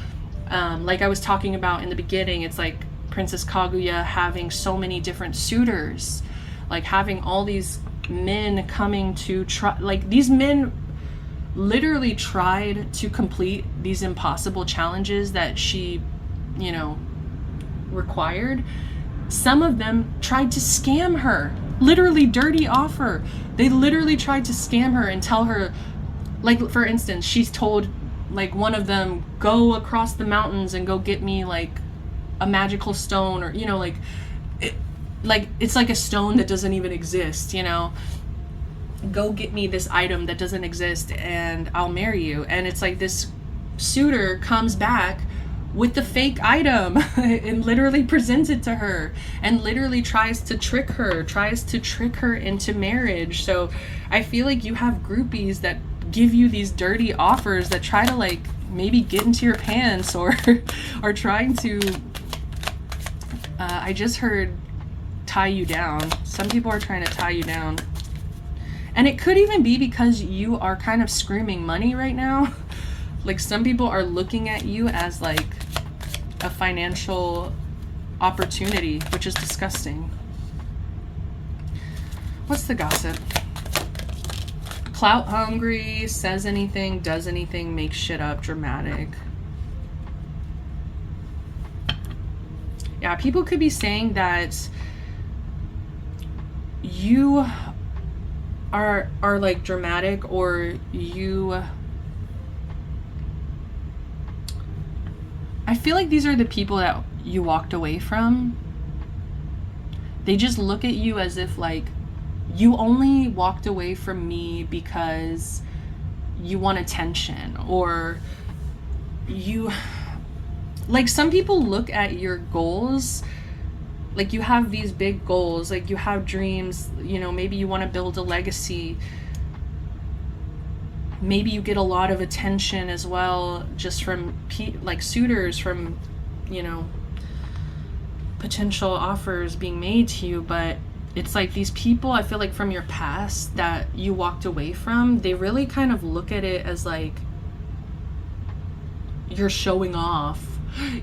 Like I was talking about in the beginning, it's like Princess Kaguya having so many different suitors. Like, having all these men coming to try. Like, these men literally tried to complete these impossible challenges that she, you know, required. Some of them tried to scam her. Literally dirty offer. They literally tried to scam her and tell her, like, for instance, she's told, like, one of them, go across the mountains and go get me, like, a magical stone, or, you know, like, it's like a stone that doesn't even exist, you know? Go get me this item that doesn't exist and I'll marry you. And it's like this suitor comes back with the fake item and literally presents it to her and literally tries to trick her into marriage. So I feel like you have groupies that give you these dirty offers that try to, like, maybe get into your pants or are trying to I just heard tie you down. Some people are trying to tie you down. And it could even be because you are kind of screaming money right now. Like, some people are looking at you as like a financial opportunity, which is disgusting. What's the gossip? Clout hungry, says anything, does anything, makes shit up, dramatic. Yeah, people could be saying that you are like dramatic, or you... I feel like these are the people that you walked away from. They just look at you as if, like, you only walked away from me because you want attention, or you... Like, some people look at your goals, like, you have these big goals, like, you have dreams, you know, maybe you want to build a legacy. Maybe you get a lot of attention as well, just from, like, suitors, from, you know, potential offers being made to you. But it's like these people, I feel like, from your past that you walked away from, they really kind of look at it as like, you're showing off.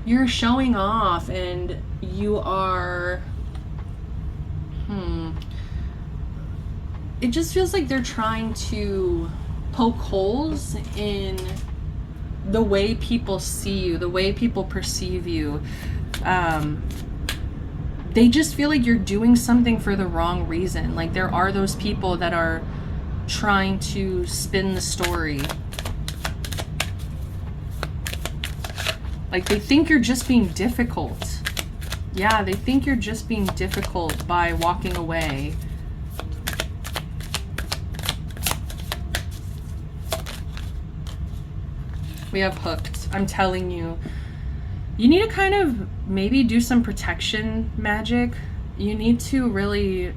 You're showing off, and you are... It just feels like they're trying to poke holes in the way people see you, the way people perceive you. They just feel like you're doing something for the wrong reason. Like, there are those people that are trying to spin the story. Like, they think you're just being difficult. Yeah, they think you're just being difficult by walking away. We have hooked. I'm telling you. You need to kind of maybe do some protection magic. You need to really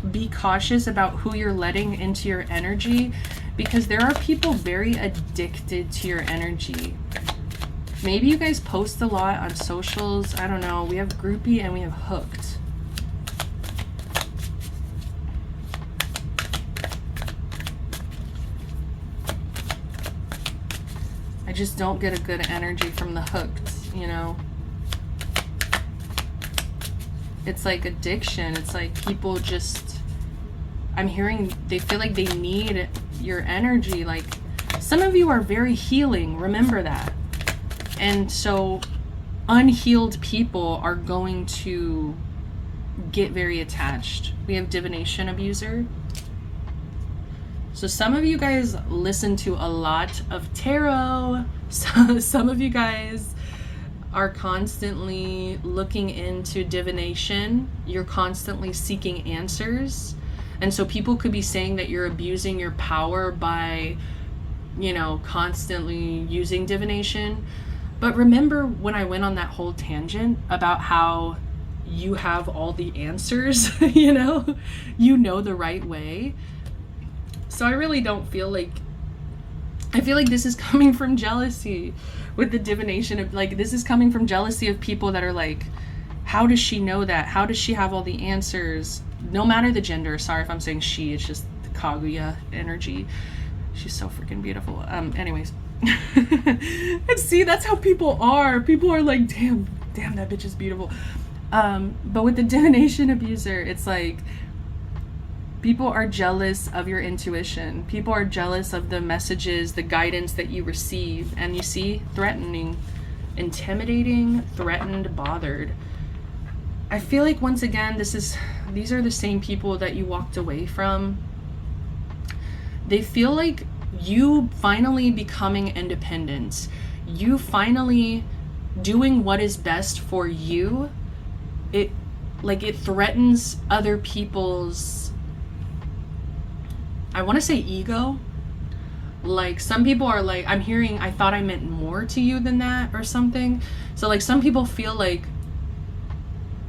be cautious about who you're letting into your energy, because there are people very addicted to your energy. Maybe you guys post a lot on socials. I don't know. We have groupie and we have hooked. I just don't get a good energy from the hooked, you know? It's like addiction. It's like people just, I'm hearing they feel like they need your energy. Like, some of you are very healing. Remember that. And so unhealed people are going to get very attached. We have divination abuser. So some of you guys listen to a lot of tarot. Some of you guys are constantly looking into divination. You're constantly seeking answers. And so people could be saying that you're abusing your power by, you know, constantly using divination. But remember when I went on that whole tangent about how you have all the answers, you know the right way. So I really don't feel like, I feel like this is coming from jealousy with the divination of, like, this is coming from jealousy of people that are like, how does she know that? How does she have all the answers? No matter the gender. Sorry if I'm saying she, it's just the Kaguya energy. She's so freaking beautiful. Anyways. And see, that's how people are. People are like, damn, that bitch is beautiful. But with the divination abuser, it's like, people are jealous of your intuition. People are jealous of the messages, the guidance that you receive. And you see, threatening, intimidating, threatened, bothered. I feel like, once again, these are the same people that you walked away from. They feel like you finally becoming independent, you finally doing what is best for you, it threatens other people's, I want to say, ego. Like, some people are like, I'm hearing, I thought I meant more to you than that, or something. So like, some people feel like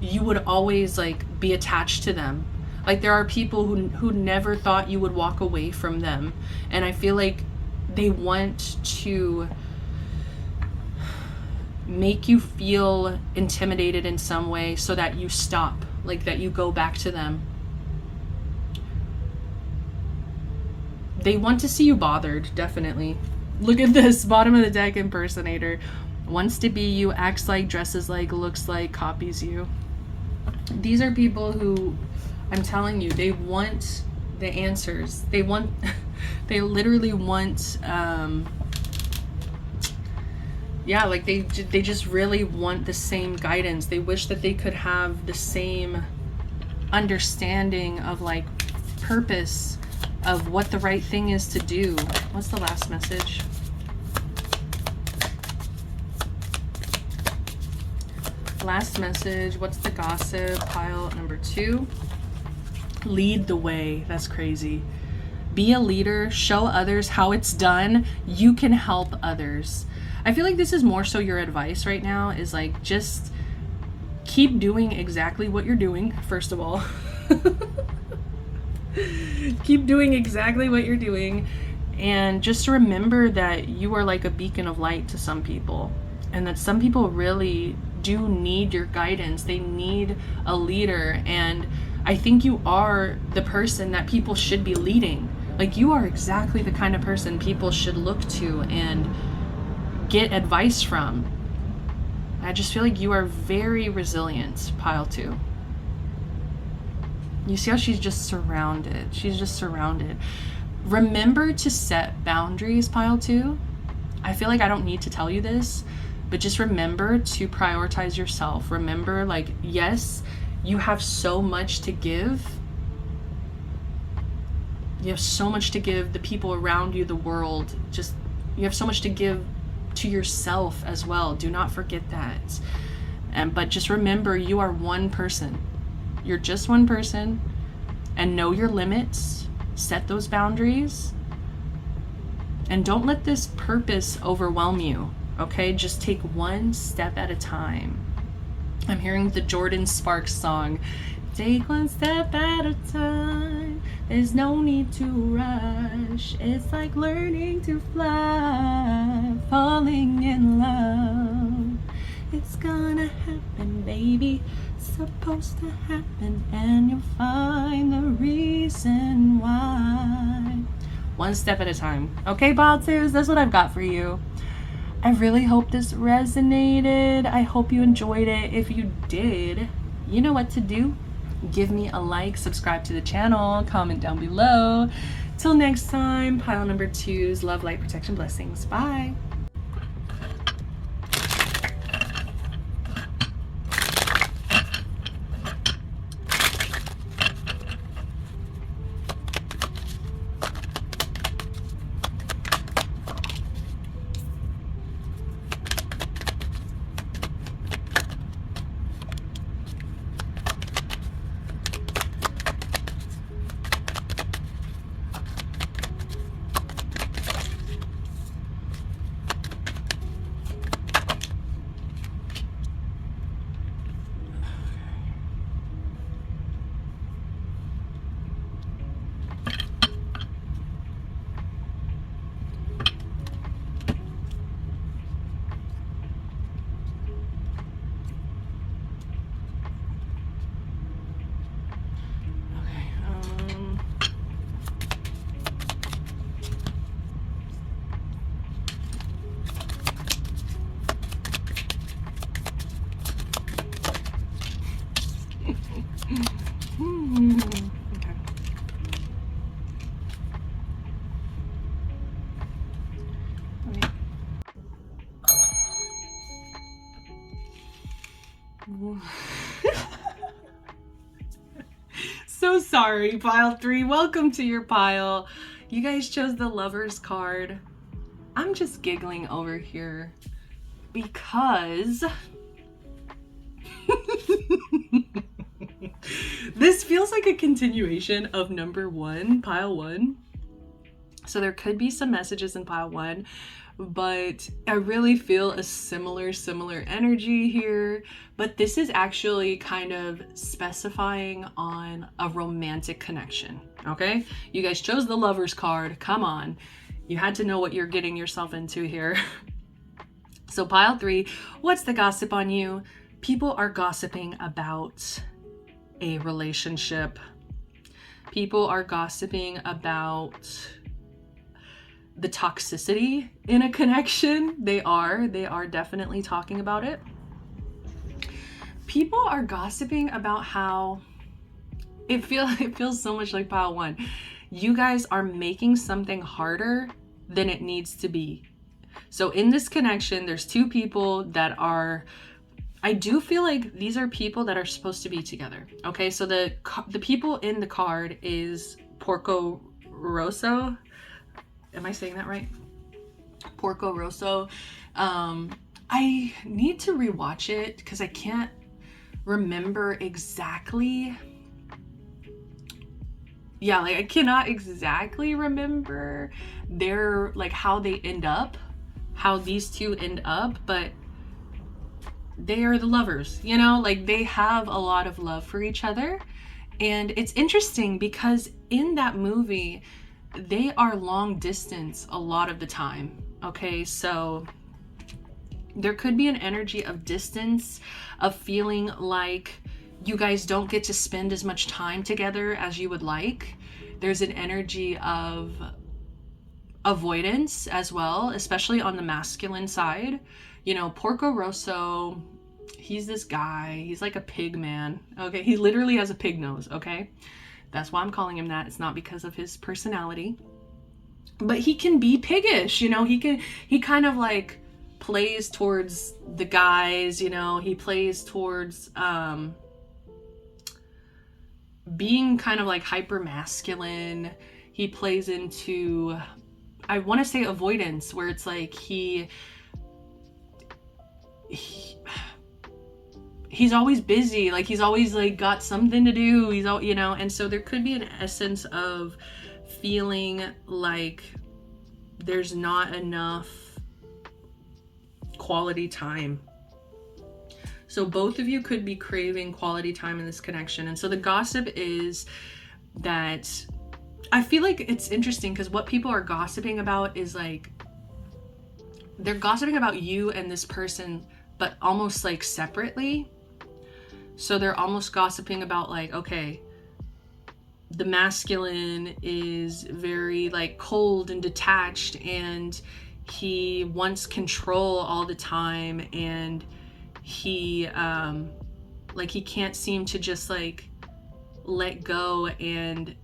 you would always like be attached to them. Like, there are people who never thought you would walk away from them. And I feel like they want to make you feel intimidated in some way so that you stop, like that you go back to them. They want to see you bothered, definitely. Look at this, bottom of the deck impersonator. Wants to be you, acts like, dresses like, looks like, copies you. These are people who, I'm telling you, they want the answers. They literally want, like they just really want the same guidance. They wish that they could have the same understanding of like purpose, of what the right thing is to do. What's the last message? Last message. What's the gossip? Pile number 2. Lead the way. That's crazy. Be a leader. Show others how it's done. You can help others. I feel like this is more so your advice right now, is like, just keep doing exactly what you're doing, first of all. Keep doing exactly what you're doing, and just remember that you are like a beacon of light to some people, and that some people really do need your guidance. They need a leader, and I think you are the person that people should be leading. Like, you are exactly the kind of person people should look to and get advice from. I just feel like you are very resilient, pile 2. You see how she's just surrounded. She's just surrounded. Remember to set boundaries, pile 2. I feel like I don't need to tell you this, but just remember to prioritize yourself. Remember, like, yes, you have so much to give. You have so much to give the people around you, the world. Just, you have so much to give to yourself as well. Do not forget that. But just remember, you are one person. You're just one person, and know your limits. Set those boundaries. And don't let this purpose overwhelm you, okay? Just take one step at a time. I'm hearing the Jordan Sparks song, take one step at a time. There's no need to rush. It's like learning to fly, falling in love. It's gonna happen, baby. Supposed to happen, and you'll find the reason why. One step at a time. Okay, Pile 2s, that's what I've got for you. I really hope this resonated. I hope you enjoyed it. If you did, you know what to do. Give me a like, subscribe to the channel, comment down below. Till next time, pile number 2s, love, light, protection, blessings. Bye. So sorry, pile 3. Welcome to your pile. You guys chose the Lovers card. I'm just giggling over here because this feels like a continuation of number 1, pile 1. So there could be some messages in pile 1, but I really feel a similar energy here. But this is actually kind of specifying on a romantic connection, okay? You guys chose the Lovers card. Come on. You had to know what you're getting yourself into here. So pile 3, what's the gossip on you? People are gossiping about a relationship. People are gossiping about the toxicity in a connection. They are definitely talking about it. People are gossiping about how it feels so much like pile 1. You guys are making something harder than it needs to be. So in this connection, there's 2 people that are, I do feel like these are people that are supposed to be together. Okay, so the people in the card is Porco Rosso. Am I saying that right? Porco Rosso. I need to rewatch it because I can't remember exactly. Yeah, like I cannot exactly remember their, like how they end up, how these 2 end up, but they are the lovers, you know, like they have a lot of love for each other. And it's interesting because in that movie, they are long distance a lot of the time. Okay, so there could be an energy of distance, of feeling like you guys don't get to spend as much time together as you would like. There's an energy of avoidance as well, especially on the masculine side. You know, Porco Rosso, he's this guy, he's like a pig man. Okay, he literally has a pig nose. Okay, that's why I'm calling him that. It's not because of his personality, but he can be piggish, you know. He kind of like plays towards the guys, you know. He plays towards being kind of like hyper masculine. He plays into, I want to say, avoidance, where it's like he's always busy, like he's always like got something to do, he's all, you know. And so there could be an essence of feeling like there's not enough quality time. So both of you could be craving quality time in this connection. And so the gossip is that I feel like it's interesting because what people are gossiping about is like, they're gossiping about you and this person, but almost like separately. So they're almost gossiping about like, okay, the masculine is very like cold and detached, and he wants control all the time, and he like he can't seem to just like let go and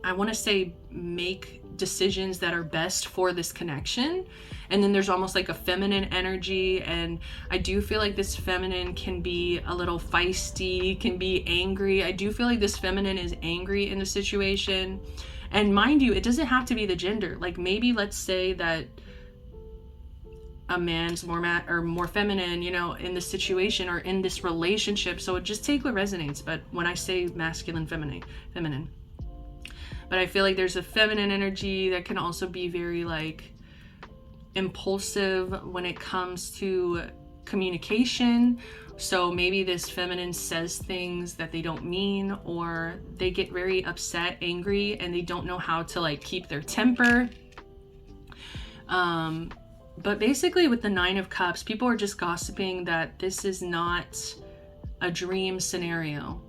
I want to say make decisions that are best for this connection. And then there's almost like a feminine energy, and I do feel like this feminine can be a little feisty, can be angry. I do feel like this feminine is angry in the situation. And mind you, it doesn't have to be the gender. Like maybe let's say that a man's more feminine, you know, in the situation or in this relationship. So just take what resonates. But when I say masculine, feminine. But I feel like there's a feminine energy that can also be very like impulsive when it comes to communication. So maybe this feminine says things that they don't mean, or they get very upset, angry, and they don't know how to like keep their temper. But basically with the 9 of Cups, people are just gossiping that this is not a dream scenario.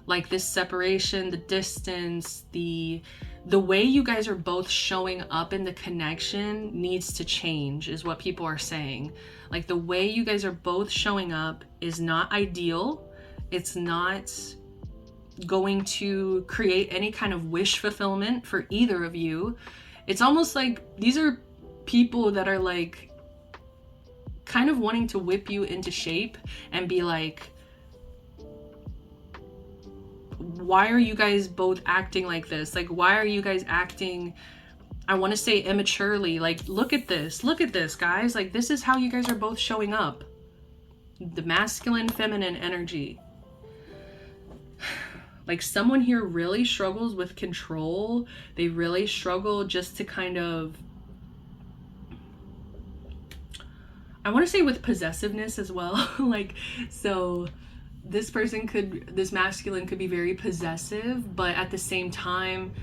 Like this separation, the distance, the way you guys are both showing up in the connection needs to change, is what people are saying. Like the way you guys are both showing up is not ideal. It's not going to create any kind of wish fulfillment for either of you. It's almost like these are people that are like kind of wanting to whip you into shape and be like, why are you guys both acting like this? Like, why are you guys acting, I want to say immaturely? Like, look at this, guys. Like, this is how you guys are both showing up. The masculine, feminine energy. Like, someone here really struggles with control. They really struggle just to kind of, I want to say with possessiveness as well. Like, so this masculine could be very possessive, but at the same time,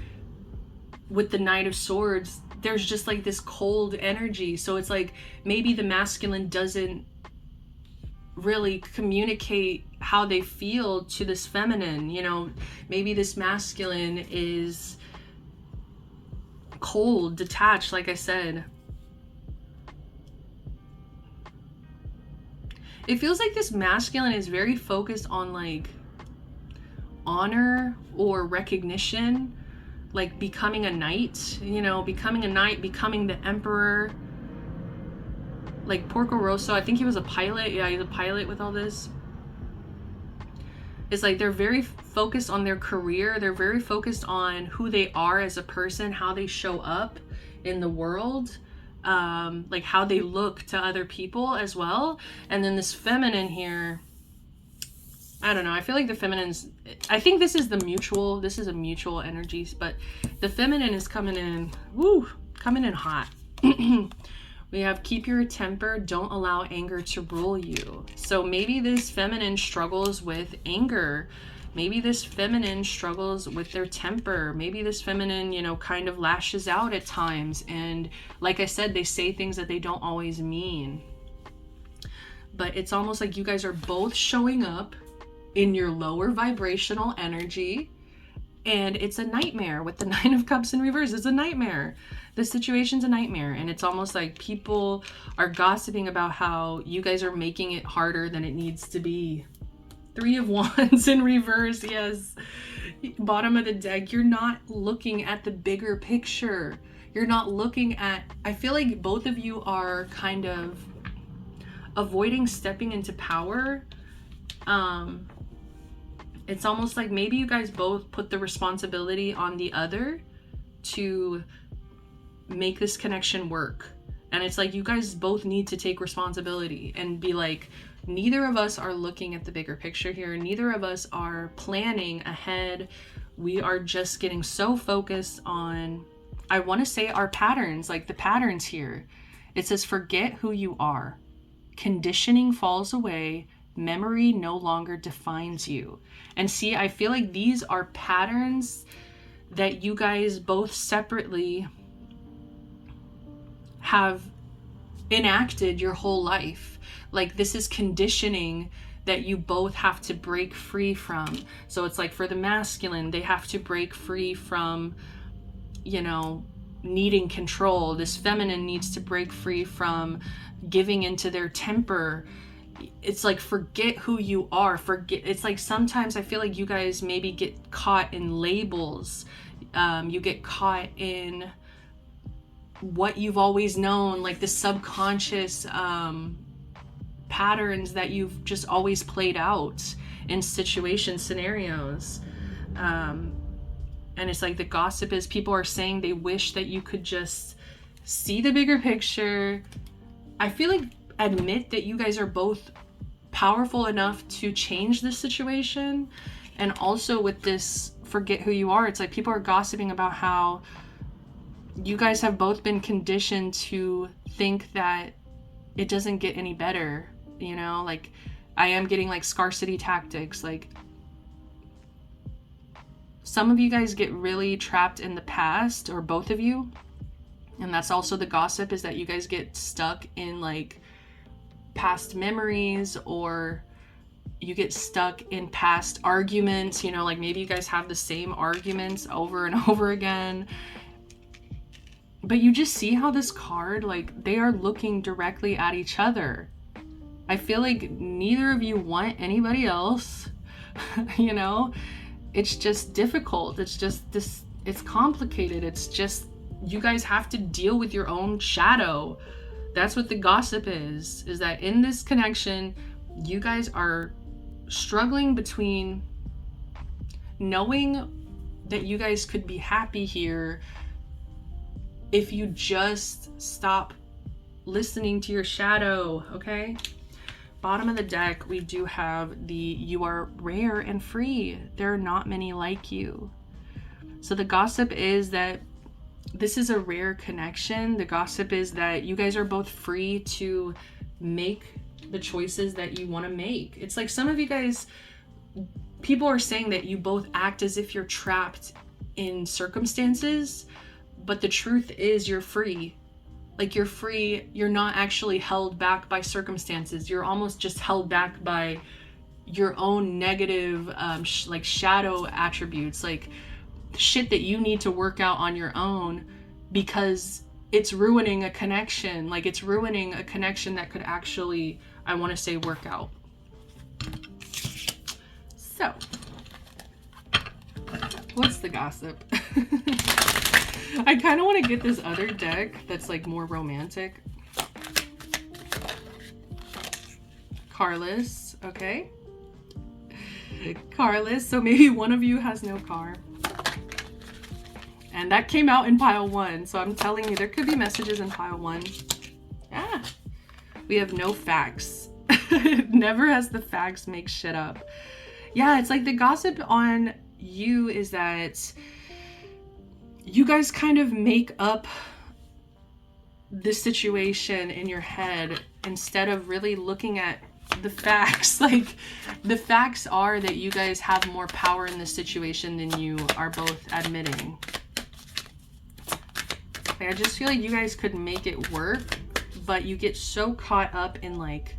with the Knight of Swords, there's just like this cold energy. So it's like maybe the masculine doesn't really communicate how they feel to this feminine, you know. Maybe this masculine is cold, detached, like I said. It feels like this masculine is very focused on like honor or recognition, like becoming a knight, you know, becoming the emperor. Like Porco Rosso, I think he was a pilot. Yeah, he's a pilot with all this. It's like they're very focused on their career. They're very focused on who they are as a person, how they show up in the world. Like how they look to other people as well. And then this feminine here, I don't know, I feel like the feminine's, I think this is a mutual energy, but the feminine is coming in hot. We have keep your temper, don't allow anger to rule you. So maybe this feminine struggles with anger. Maybe this feminine struggles with their temper. Maybe this feminine, you know, kind of lashes out at times. And like I said, they say things that they don't always mean. But it's almost like you guys are both showing up in your lower vibrational energy. And it's a nightmare with the 9 of Cups in reverse. It's a nightmare. This situation's a nightmare. And it's almost like people are gossiping about how you guys are making it harder than it needs to be. 3 of Wands in reverse, yes. Bottom of the deck, you're not looking at the bigger picture. You're not looking at, I feel like both of you are kind of avoiding stepping into power. It's almost like maybe you guys both put the responsibility on the other to make this connection work. And it's like you guys both need to take responsibility and be like, neither of us are looking at the bigger picture here. Neither of us are planning ahead. We are just getting so focused on I want to say are patterns, like the patterns here. It says, forget who you are. Conditioning falls away. Memory no longer defines you. And see, I feel like these are patterns that you guys both separately have enacted your whole life. Like, this is conditioning that you both have to break free from. So it's like for the masculine, they have to break free from, you know, needing control. This feminine needs to break free from giving into their temper. It's like, forget who you are. Forget. It's like sometimes I feel like you guys maybe get caught in labels. You get caught in what you've always known, like the subconscious patterns that you've just always played out in situation scenarios. And it's like the gossip is, people are saying they wish that you could just see the bigger picture. I feel like admit that you guys are both powerful enough to change this situation. And also with this forget who you are, it's like people are gossiping about how you guys have both been conditioned to think that it doesn't get any better, you know? Like, I am getting like scarcity tactics. Like, some of you guys get really trapped in the past, or both of you. And that's also the gossip, is that you guys get stuck in like past memories, or you get stuck in past arguments, you know, like maybe you guys have the same arguments over and over again. But you just see how this card, like, they are looking directly at each other. I feel like neither of you want anybody else, you know? It's just difficult. It's just this, it's complicated. It's just, you guys have to deal with your own shadow. That's what the gossip is that in this connection, you guys are struggling between knowing that you guys could be happy here if you just stop listening to your shadow, okay? Bottom of the deck, we do have the you are rare and free. There are not many like you. So the gossip is that this is a rare connection. The gossip is that you guys are both free to make the choices that you want to make. It's like some of you guys, people are saying that you both act as if you're trapped in circumstances, but the truth is you're free. Like, you're free. You're not actually held back by circumstances. You're almost just held back by your own negative, like shadow attributes, like shit that you need to work out on your own because it's ruining a connection. Like, it's ruining a connection that could actually, I want to say, work out. So, what's the gossip? I kind of want to get this other deck that's like more romantic. Carless, okay. Carless, so maybe one of you has no car. And that came out in pile 1, so I'm telling you, there could be messages in pile 1. Ah, we have no facts. Never has the facts make shit up. Yeah, it's like the gossip on you is that you guys kind of make up the situation in your head instead of really looking at the facts. Like, the facts are that you guys have more power in this situation than you are both admitting. Like, I just feel like you guys could make it work, but you get so caught up in like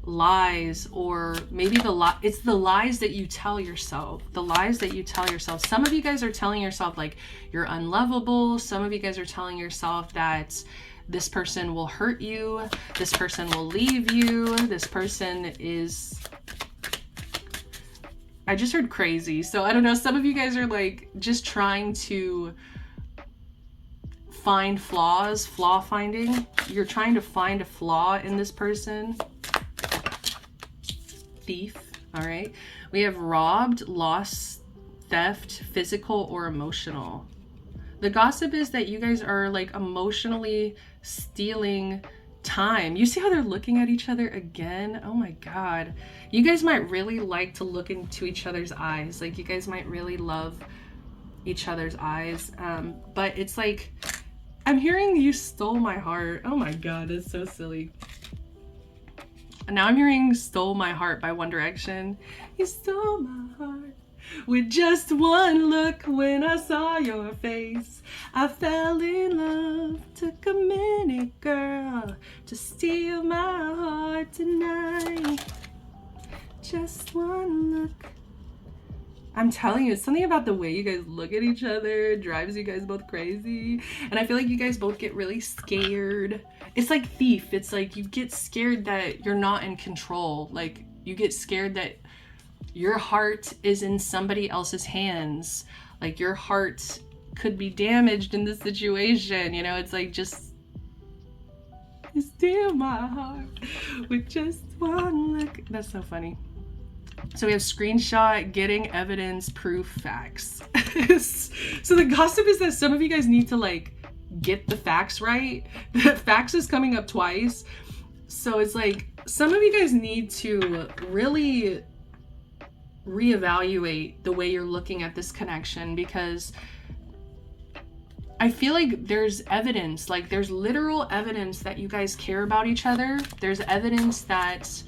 lies, or maybe it's the lies that you tell yourself. The lies that you tell yourself. Some of you guys are telling yourself like you're unlovable. Some of you guys are telling yourself that this person will hurt you. This person will leave you. This person is, I just heard crazy. So I don't know. Some of you guys are like just trying to find flaws, flaw finding. You're trying to find a flaw in this person. Thief. All right. We have robbed, lost, theft, physical or emotional. The gossip is that you guys are like emotionally stealing time. You see how they're looking at each other again? Oh my God. You guys might really like to look into each other's eyes. Like, you guys might really love each other's eyes. But it's like, I'm hearing you stole my heart. Oh my God, that's so silly. And now I'm hearing Stole My Heart by One Direction. You stole my heart with just one look. When I saw your face, I fell in love. Took a minute, girl, to steal my heart tonight. Just one look. I'm telling you, it's something about the way you guys look at each other drives you guys both crazy. And I feel like you guys both get really scared. It's like Thief. It's like you get scared that you're not in control. Like you get scared that your heart is in somebody else's hands. Like your heart could be damaged in this situation. You know, it's like just steal my heart with just one look. That's so funny. So we have screenshot, getting evidence, proof, facts. So the gossip is that some of you guys need to like get the facts right. The facts is coming up twice. So it's like some of you guys need to really reevaluate the way you're looking at this connection, because I feel like there's evidence, like there's literal evidence that you guys care about each other. There's evidence that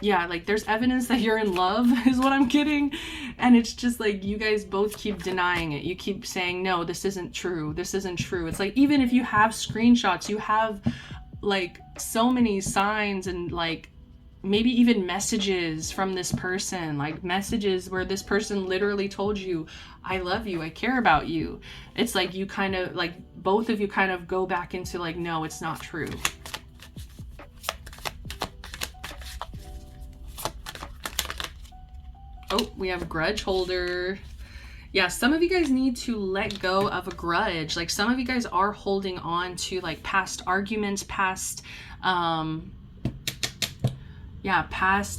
like there's evidence that you're in love is what I'm getting. And it's just like you guys both keep denying it. You keep saying, no, this isn't true. This isn't true. It's like, even if you have screenshots, you have like so many signs and like maybe even messages from this person, like messages where this person literally told you, I love you, I care about you. It's like you kind of like, both of you kind of go back into like, no, it's not true. Oh, we have grudge holder. Yeah, some of you guys need to let go of a grudge. Like some of you guys are holding on to like past arguments, past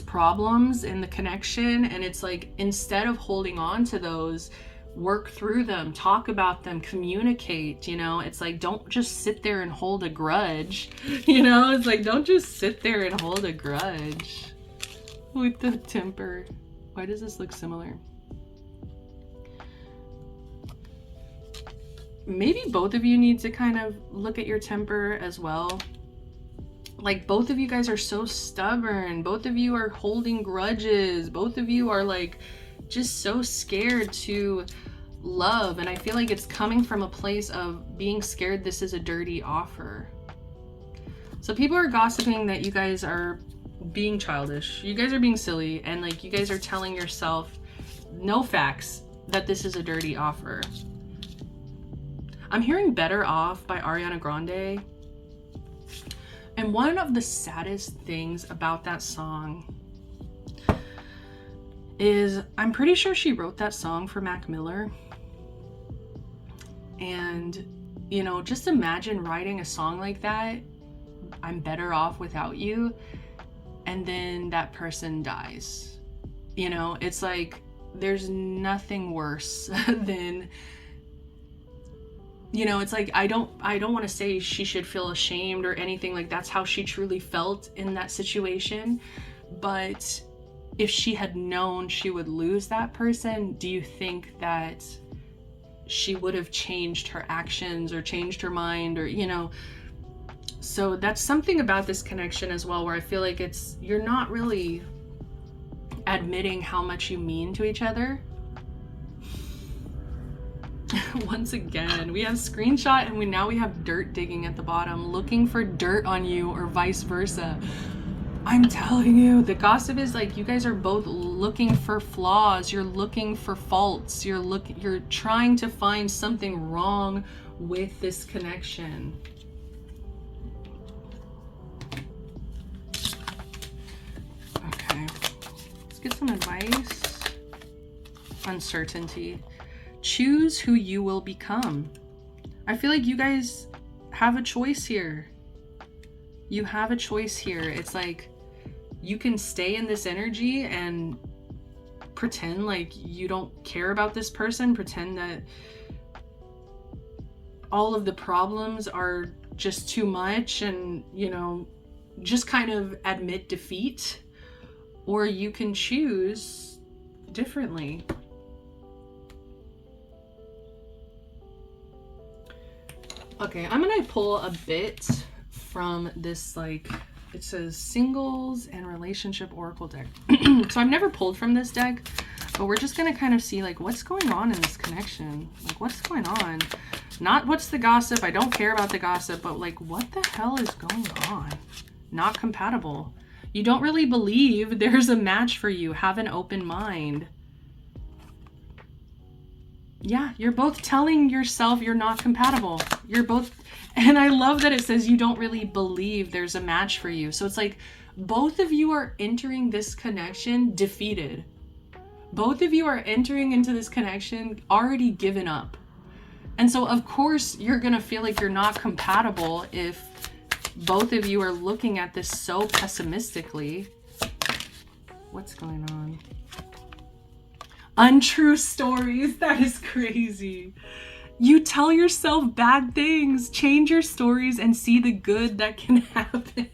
problems in the connection. And it's like, instead of holding on to those, work through them, talk about them, communicate, you know. It's like, don't just sit there and hold a grudge, you know. It's like, don't just sit there and hold a grudge. With the temper. Why does this look similar? Maybe both of you need to kind of look at your temper as well. Like both of you guys are so stubborn. Both of you are holding grudges. Both of you are like just so scared to love. And I feel like it's coming from a place of being scared this is a dirty offer. So people are gossiping that you guys are being childish. You guys are being silly, and like you guys are telling yourself, no facts, that this is a dirty offer. I'm hearing Better Off by Ariana Grande. And one of the saddest things about that song is I'm pretty sure she wrote that song for Mac Miller. And, you know, just imagine writing a song like that, I'm better off without you, and then that person dies. You know, it's like there's nothing worse than, you know, it's like I don't want to say she should feel ashamed or anything, like that's how she truly felt in that situation. But if she had known she would lose that person, do you think that she would have changed her actions or changed her mind, or, you know? So that's something about this connection as well, where I feel like you're not really admitting how much you mean to each other. Once again, we have screenshot, and now we have dirt digging at the bottom, looking for dirt on you, or vice versa. I'm telling you, the gossip is like you guys are both looking for flaws. You're looking for faults. You're trying to find something wrong with this connection. Okay, let's get some advice. Uncertainty. Choose who you will become. I feel like you guys have a choice here. You have a choice here. It's like you can stay in this energy and pretend like you don't care about this person, pretend that all of the problems are just too much, and, you know, just kind of admit defeat. or you can choose differently. Okay, I'm gonna pull a bit from this, like, it says singles and relationship oracle deck. So I've never pulled from this deck, but we're just gonna kind of see, like, what's going on in this connection. Like, what's going on? Not what's the gossip. I don't care about the gossip, but like, what the hell is going on? Not compatible. You don't really believe there's a match for you. Have an open mind. Yeah, you're both telling yourself you're not compatible. You're both, and I love that it says you don't really believe there's a match for you. So it's like both of you are entering this connection defeated. Both of you are entering into this connection already given up. And so of course you're gonna feel like you're not compatible if both of you are looking at this so pessimistically. What's going on? Untrue stories. That is crazy. You tell yourself bad things. Change your stories and see the good that can happen.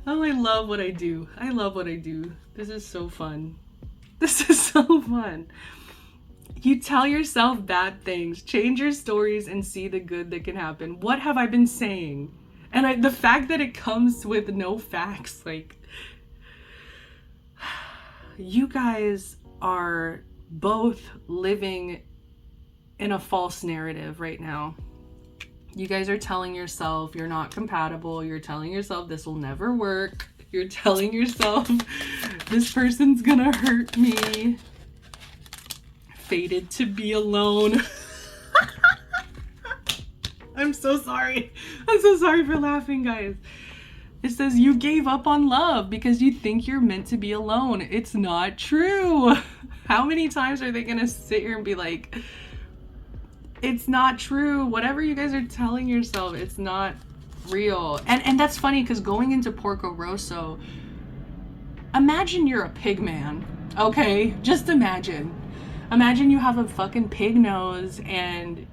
Oh, I love what I do. I love what I do. This is so fun. This is so fun. You tell yourself bad things, change your stories, and see the good that can happen. What have I been saying? And the fact that it comes with no facts, like, you guys are both living in a false narrative right now. You guys are telling yourself you're not compatible. You're telling yourself this will never work. You're telling yourself this person's gonna hurt me. Fated to be alone. I'm so sorry. I'm so sorry for laughing, guys. It says you gave up on love because you think you're meant to be alone. It's not true. How many times are they gonna sit here and be like, it's not true? Whatever you guys are telling yourself, it's not real. And that's funny because going into Porco Rosso, imagine you're a pig man, okay? Just imagine. Imagine you have a fucking pig nose and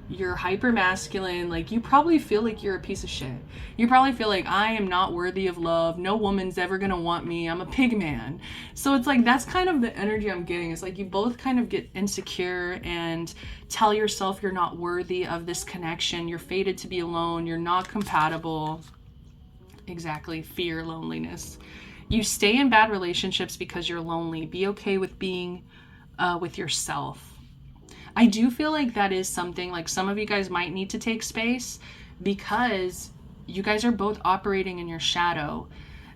you're hyper masculine. Like, you probably feel like you're a piece of shit. You probably feel like, I am not worthy of love. No woman's ever gonna want me. I'm a pig man. So it's like, that's kind of the energy I'm getting. It's like you both kind of get insecure and tell yourself you're not worthy of this connection. You're fated to be alone. You're not compatible. Exactly. Fear, loneliness. You stay in bad relationships because you're lonely. Be okay with being with yourself. I do feel like that is something, like, some of you guys might need to take space because you guys are both operating in your shadow.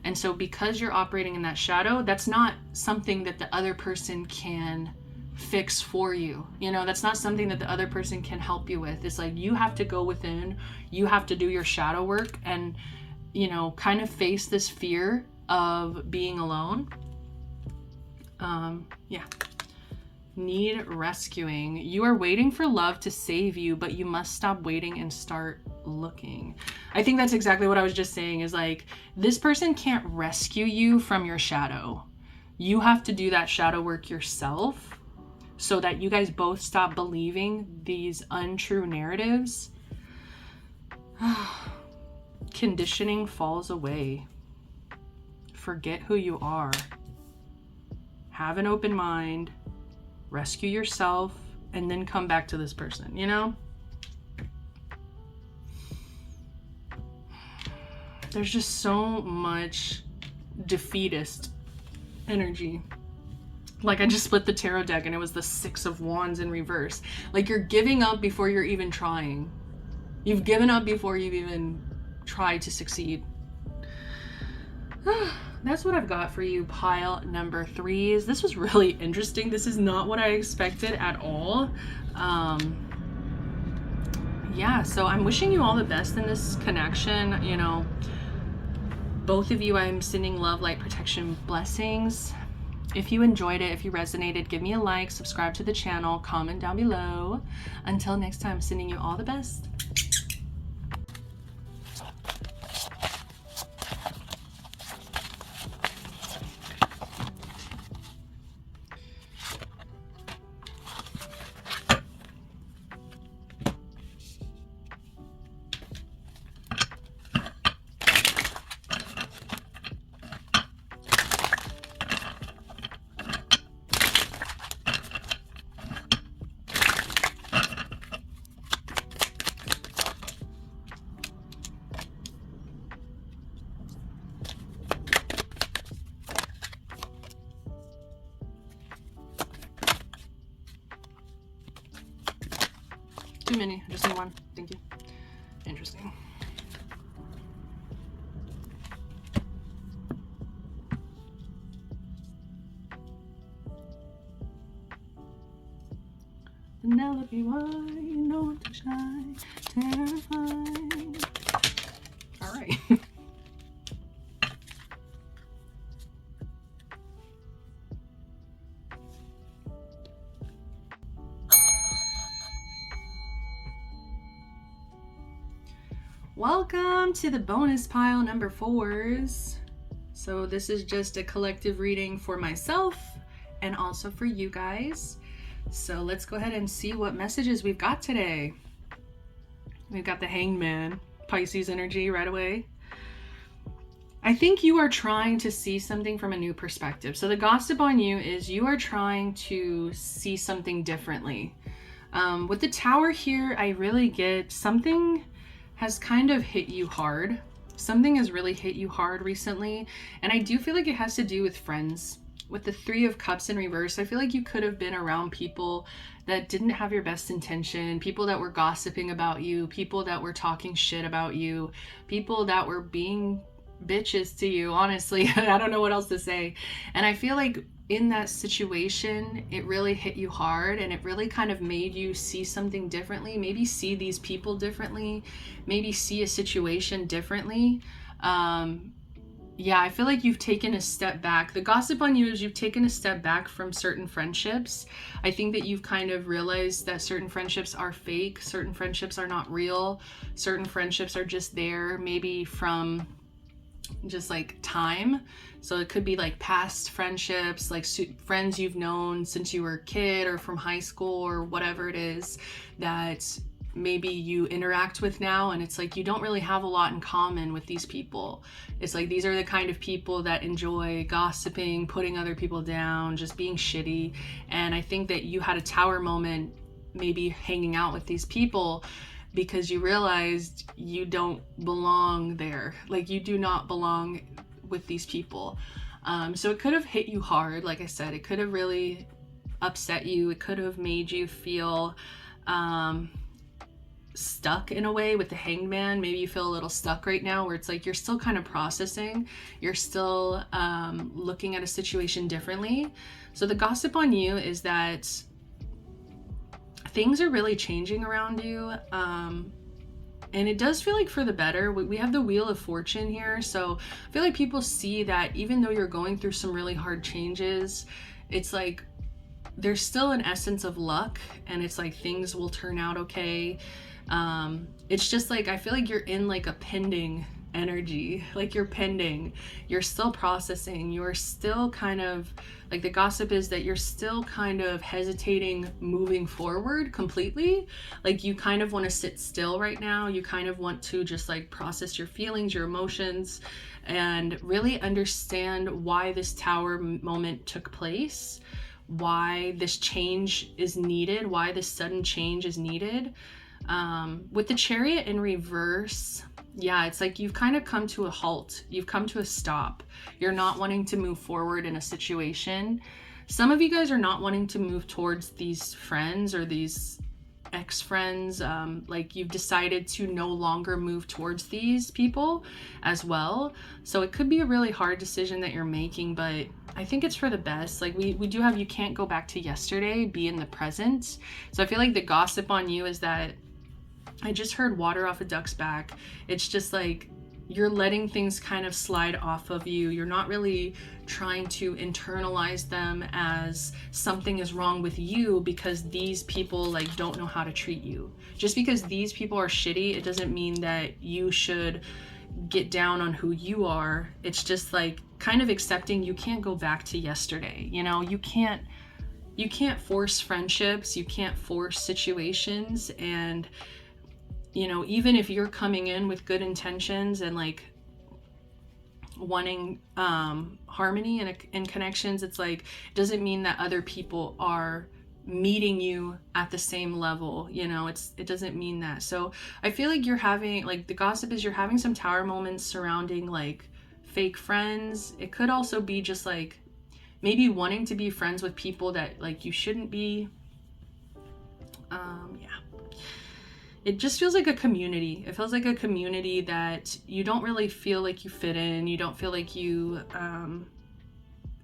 And so because you're operating in that shadow, that's not something that the other person can fix for you. You know, that's not something that the other person can help you with. It's like you have to go within, you have to do your shadow work and, you know, kind of face this fear of being alone. Yeah. Need rescuing. You are waiting for love to save you, but you must stop waiting and start looking. I think that's exactly what I was just saying, is like, this person can't rescue you from your shadow. You have to do that shadow work yourself so that you guys both stop believing these untrue narratives. Conditioning falls away. Forget who you are. Have an open mind. Rescue yourself, and then come back to this person, you know? There's just so much defeatist energy. Like, I just split the tarot deck and it was the 6 of Wands in reverse. Like, you're giving up before you're even trying. You've given up before you've even tried to succeed. That's what I've got for you, pile number 3s. This was really interesting. This is not what I expected at all. Yeah, so I'm wishing you all the best in this connection. You know, both of you, I'm sending love, light, protection, blessings. If you enjoyed it, if you resonated, give me a like, subscribe to the channel, comment down below. Until next time, sending you all the best. too many. I just need one. Thank you. Interesting. Penelope, why you know what to shine, terrifying. All right. Welcome to the bonus pile number 4s. So this is just a collective reading for myself and also for you guys. So let's go ahead and see what messages we've got today. We've got the Hanged Man, Pisces energy right away. I think you are trying to see something from a new perspective. So the gossip on you is you are trying to see something differently. With the Tower here, I really get something has kind of hit you hard. Something has really hit you hard recently. And I do feel like it has to do with friends. With the 3 of Cups in reverse, I feel like you could have been around people that didn't have your best intention, people that were gossiping about you, people that were talking shit about you, people that were being bitches to you, honestly. I don't know what else to say. And I feel like in that situation, it really hit you hard and it really kind of made you see something differently, maybe see these people differently, maybe see a situation differently. Yeah, I feel like you've taken a step back. The gossip on you is you've taken a step back from certain friendships. I think that you've kind of realized that certain friendships are fake, certain friendships are not real, certain friendships are just there, maybe from just like time. So it could be like past friendships, like friends you've known since you were a kid or from high school or whatever it is that maybe you interact with now, and it's like you don't really have a lot in common with these people. It's like these are the kind of people that enjoy gossiping, putting other people down, just being shitty. And I think that you had a Tower moment maybe hanging out with these people because you realized you don't belong there. Like you do not belong with these people. So it could have hit you hard. Like I said, it could have really upset you. It could have made you feel stuck in a way with the Hanged Man. Maybe you feel a little stuck right now where it's like you're still kind of processing, you're still looking at a situation differently. So the gossip on you is that things are really changing around you, and it does feel like for the better. We have the Wheel of Fortune here, so I feel like people see that even though you're going through some really hard changes, it's like there's still an essence of luck, and it's like things will turn out okay. It's just like I feel like you're in like a pending energy, like you're pending, you're still processing, you're still kind of like, the gossip is that you're still kind of hesitating moving forward completely. Like you kind of want to sit still right now, you kind of want to just like process your feelings, your emotions, and really understand why this Tower moment took place, why this change is needed, why this sudden change is needed. With the Chariot in reverse, yeah, it's like you've kind of come to a halt. You've come to a stop. You're not wanting to move forward in a situation. Some of you guys are not wanting to move towards these friends or these ex-friends. Like you've decided to no longer move towards these people as well. So it could be a really hard decision that you're making, but I think it's for the best. Like we do have, you can't go back to yesterday, be in the present. So I feel like the gossip on you is that, I just heard water off a duck's back. It's just like you're letting things kind of slide off of you. You're not really trying to internalize them as something is wrong with you because these people like don't know how to treat you. Just because these people are shitty, it doesn't mean that you should get down on who you are. It's just like kind of accepting you can't go back to yesterday. You know, you can't force friendships, you can't force situations. And you know, even if you're coming in with good intentions and like wanting harmony and connections, it's like it doesn't mean that other people are meeting you at the same level. You know, it doesn't mean that. So I feel like you're having, like, the gossip is you're having some Tower moments surrounding like fake friends. It could also be just like maybe wanting to be friends with people that like you shouldn't be. Yeah. it just feels like a community. It feels like a community that you don't really feel like you fit in. You don't feel like you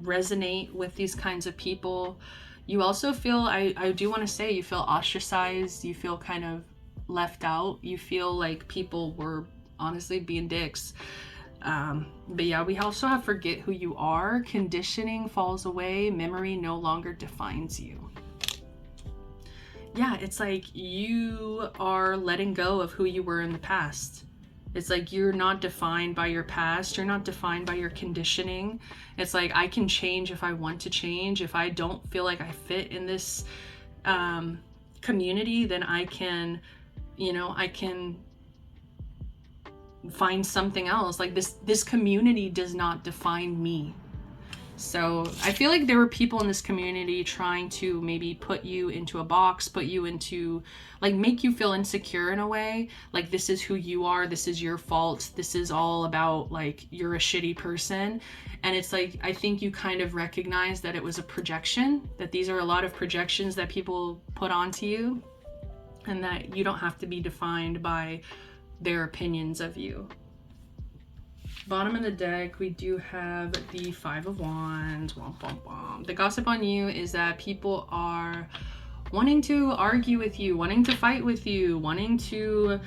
resonate with these kinds of people. You also feel, I do want to say, you feel ostracized. You feel kind of left out. You feel like people were honestly being dicks. But yeah, we also have forget who you are. Conditioning falls away. Memory no longer defines you. Yeah, it's like you are letting go of who you were in the past. It's like you're not defined by your past. You're not defined by your conditioning. It's like I can change if I want to change. If I don't feel like I fit in this community, then I can, you know, I can find something else. Like this community does not define me. So I feel like there were people in this community trying to maybe put you into a box, put you into, like, make you feel insecure in a way. Like, this is who you are. This is your fault. This is all about, like, you're a shitty person. And it's like, I think you kind of recognize that it was a projection, that these are a lot of projections that people put onto you, and that you don't have to be defined by their opinions of you. Bottom of the deck, we do have the Five of Wands. Womp, womp, womp. The gossip on you is that people are wanting to argue with you, wanting to fight with you, wanting to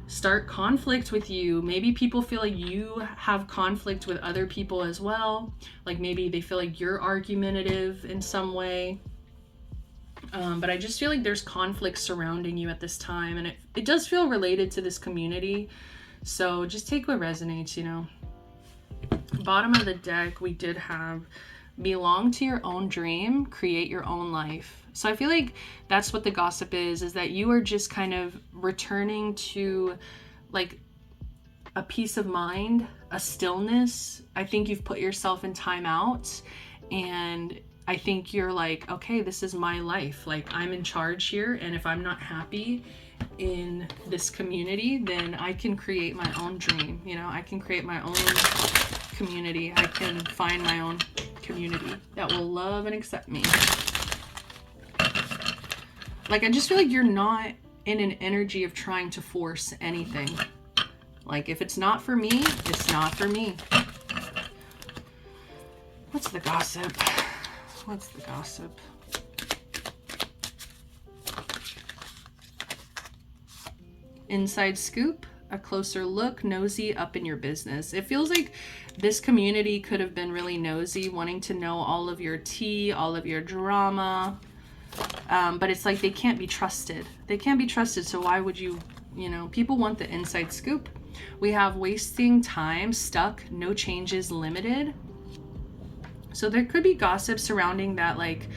start conflict with you. Maybe people feel like you have conflict with other people as well. Like maybe they feel like you're argumentative in some way. But I just feel like there's conflict surrounding you at this time, and it does feel related to this community. So just take what resonates, you know. Bottom of the deck, we did have belong to your own dream, create your own life. So I feel like that's what the gossip is that you are just kind of returning to like a peace of mind, a stillness. I think you've put yourself in time out, and I think you're like, okay, this is my life. Like, I'm in charge here, and if I'm not happy in this community, then I can create my own dream. You know, I can create my own community. I can find my own community that will love and accept me. Like, I just feel like you're not in an energy of trying to force anything. Like, if it's not for me, it's not for me. What's the gossip? What's the gossip? Inside scoop, a closer look, nosy up in your business. It feels like this community could have been really nosy, wanting to know all of your tea, all of your drama. But it's like they can't be trusted. They can't be trusted, so why would you, you know, people want the inside scoop. We have wasting time, stuck, no changes, limited. So there could be gossip surrounding that, like,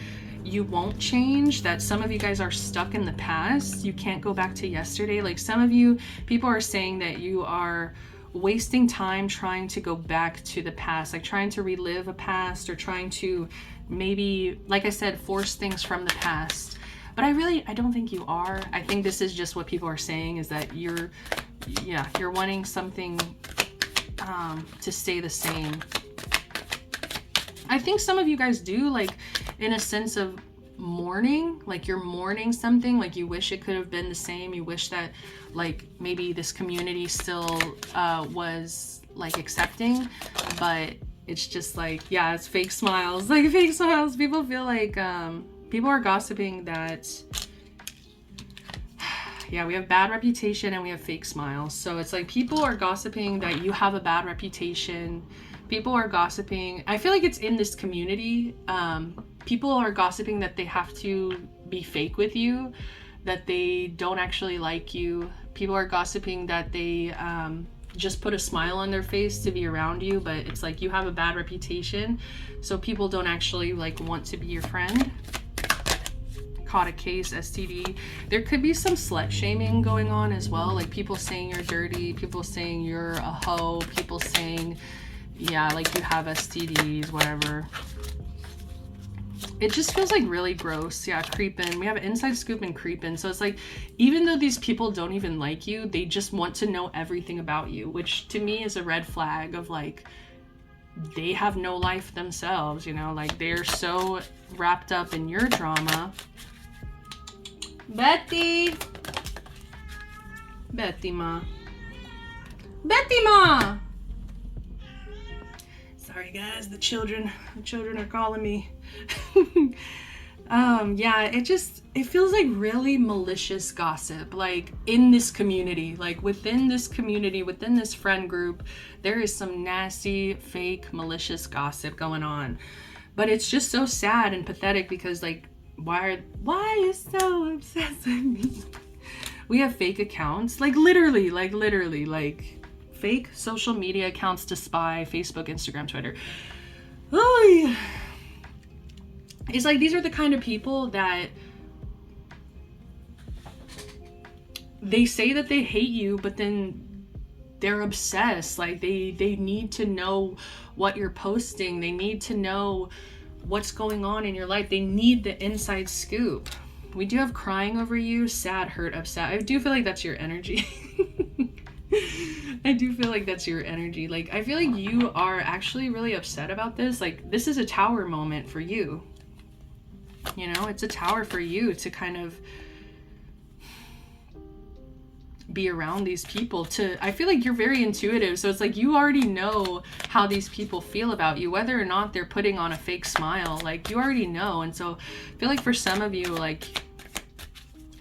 you won't change, that some of you guys are stuck in the past. You can't go back to yesterday. Like, some of you, people are saying that you are wasting time trying to go back to the past, like trying to relive a past, or trying to maybe, like I said, force things from the past. But I don't think you are. I think this is just what people are saying, is that you're wanting something to stay the same. I think some of you guys do, like, in a sense of mourning, like you're mourning something, like you wish it could have been the same. You wish that, like, maybe this community still was, like, accepting, but it's just like, yeah, it's fake smiles, like fake smiles. People feel like, people are gossiping that, yeah, we have bad reputation and we have fake smiles. So it's like people are gossiping that you have a bad reputation. People are gossiping. I feel like it's in this community. People are gossiping that they have to be fake with you, that they don't actually like you. People are gossiping that they just put a smile on their face to be around you, but it's like you have a bad reputation, so people don't actually, like, want to be your friend. Caught a case, STD. There could be some slut shaming going on as well, like people saying you're dirty, people saying you're a hoe, people saying, yeah, like you have STDs, whatever. It just feels like really gross. Yeah, creeping. We have inside scoop and creeping. So it's like, even though these people don't even like you, they just want to know everything about you, which to me is a red flag of, like, they have no life themselves, you know, like they're so wrapped up in your drama. Betty! Betty Ma. Betty Ma! Sorry guys, the children are calling me. Yeah, it feels like really malicious gossip, like in this community, like within this community, within this friend group, there is some nasty, fake, malicious gossip going on. But it's just so sad and pathetic because like, why are you so obsessed with me? We have fake accounts, like literally, fake social media accounts to spy, Facebook, Instagram, Twitter. Oh, yeah. It's like, these are the kind of people that they say that they hate you, but then they're obsessed. Like they need to know what you're posting. They need to know what's going on in your life. They need the inside scoop. We do have crying over you, sad, hurt, upset. I do feel like that's your energy. I do feel like that's your energy. Like, I feel like you are actually really upset about this. Like, this is a tower moment for you. You know, it's a tower for you to kind of be around these people. I feel like you're very intuitive, so it's like you already know how these people feel about you, whether or not they're putting on a fake smile. Like, you already know. And so I feel like for some of you, like,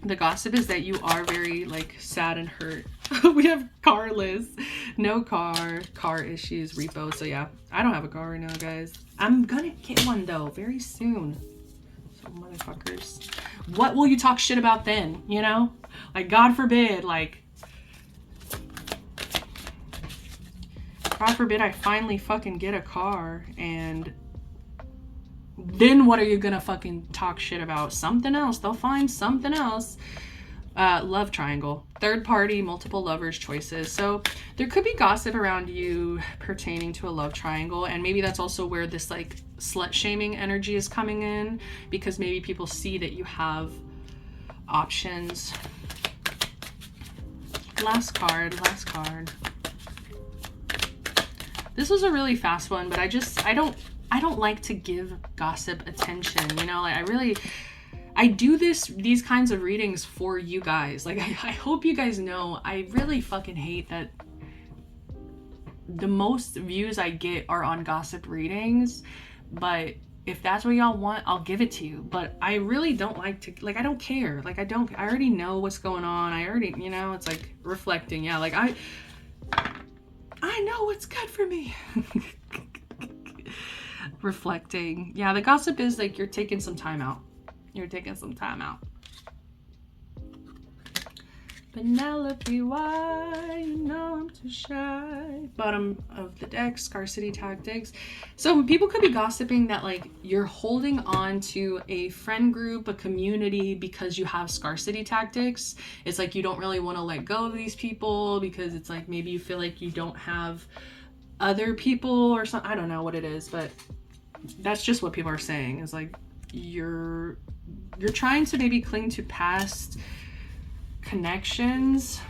the gossip is that you are very like sad and hurt. We have carless, no car issues, repo. So yeah, I don't have a car right now, guys. I'm gonna get one though very soon. So motherfuckers, what will you talk shit about then? You know, like, God forbid, like, God forbid I finally fucking get a car, and then what are you gonna fucking talk shit about? Something else. They'll find something else. Love triangle, third party, multiple lovers choices. So there could be gossip around you pertaining to a love triangle, and maybe that's also where this like slut shaming energy is coming in, because maybe people see that you have options. Last card. This was a really fast one, but I don't like to give gossip attention, you know. Like, I do these kinds of readings for you guys. Like, I hope you guys know, I really fucking hate that the most views I get are on gossip readings, but if that's what y'all want, I'll give it to you. But I really don't like to, like, I don't care. Like, I already know what's going on. I already, you know, it's like reflecting. Yeah, like, I know what's good for me. Reflecting. Yeah, the gossip is like, you're taking some time out. Penelope, why? You know I'm too shy. Bottom of the deck, scarcity tactics. So people could be gossiping that like you're holding on to a friend group, a community, because you have scarcity tactics. It's like you don't really want to let go of these people because it's like maybe you feel like you don't have other people or something. I don't know what it is, but that's just what people are saying. Is like you're trying to maybe cling to past connections,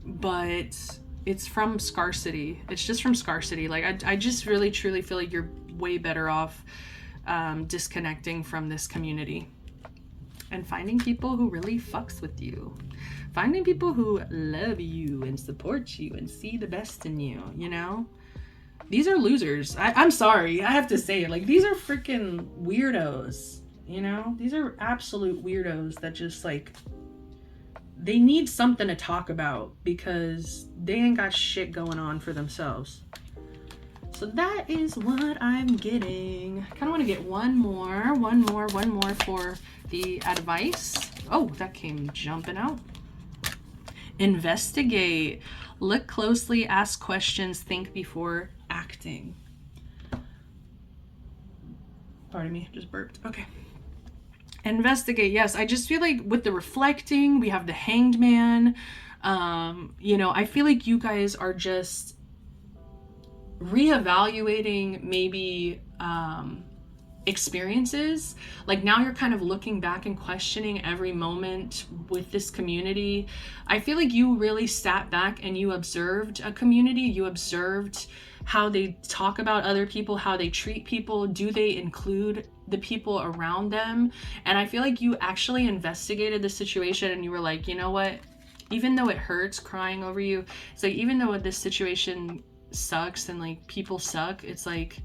but it's from scarcity. It's just from scarcity. Like, I just really truly feel like you're way better off disconnecting from this community and finding people who really fucks with you, finding people who love you and support you and see the best in you, you know. These are losers. I'm sorry, I have to say it. Like, these are freaking weirdos, you know? These are absolute weirdos that just, like, they need something to talk about because they ain't got shit going on for themselves. So that is what I'm getting. I kind of want to get one more for the advice. Oh, that came jumping out. Investigate. Look closely, ask questions, think before acting. Pardon me, just burped. Okay. Investigate. Yes, I just feel like with the reflecting, we have the Hanged Man. You know, I feel like you guys are just reevaluating maybe experiences. Like, now you're kind of looking back and questioning every moment with this community. I feel like you really sat back and you observed a community. You observed how they talk about other people, how they treat people. Do they include the people around them? And I feel like you actually investigated the situation and you were like, you know what? even though it hurts crying over you, it's like, even though this situation sucks and like people suck, it's like,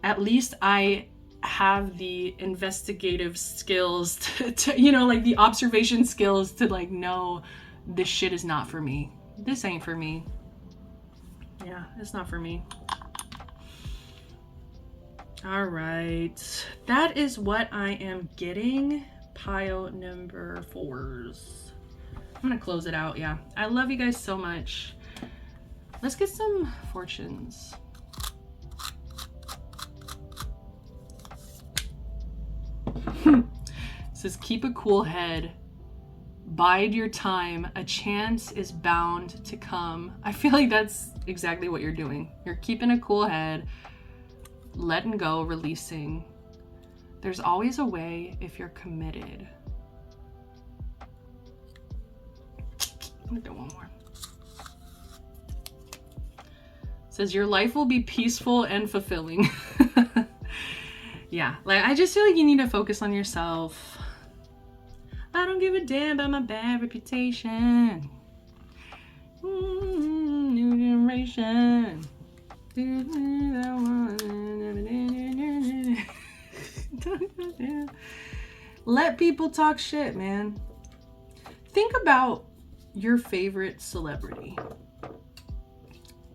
at least I have the investigative skills to you know, like the observation skills to like know this shit is not for me. This ain't for me. Yeah, it's not for me. All right, that is what I am getting. Pile number 4s. I'm gonna close it out. Yeah, I love you guys so much. Let's get some fortunes. It says, keep a cool head, bide your time, a chance is bound to come. I feel like that's exactly what you're doing. You're keeping a cool head, letting go, releasing. There's always a way if you're committed. I'm gonna do one more. It says, your life will be peaceful and fulfilling. Yeah, like I just feel like you need to focus on yourself. I don't give a damn about my bad reputation. New generation. Let people talk shit, man. Think about your favorite celebrity.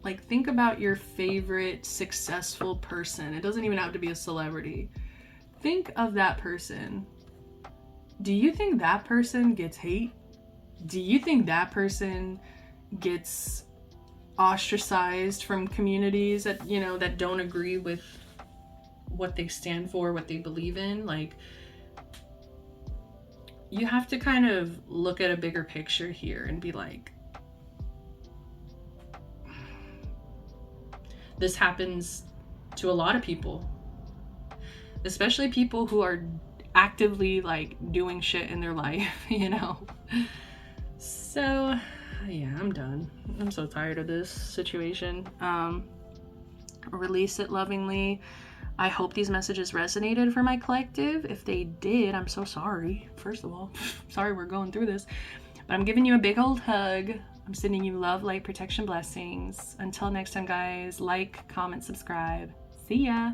Like, think about your favorite successful person. It doesn't even have to be a celebrity. Think of that person. Do you think that person gets hate? Do you think that person gets ostracized from communities that, you know, that don't agree with what they stand for, what they believe in? Like, you have to kind of look at a bigger picture here and be like, this happens to a lot of people, especially people who are actively like doing shit in their life, you know? So yeah, I'm done. I'm so tired of this situation. Release it lovingly. I hope these messages resonated for my collective. If they did, I'm so sorry. First of all, sorry we're going through this, but I'm giving you a big old hug. I'm sending you love, light, protection, blessings. Until next time, guys, like, comment, subscribe. See ya.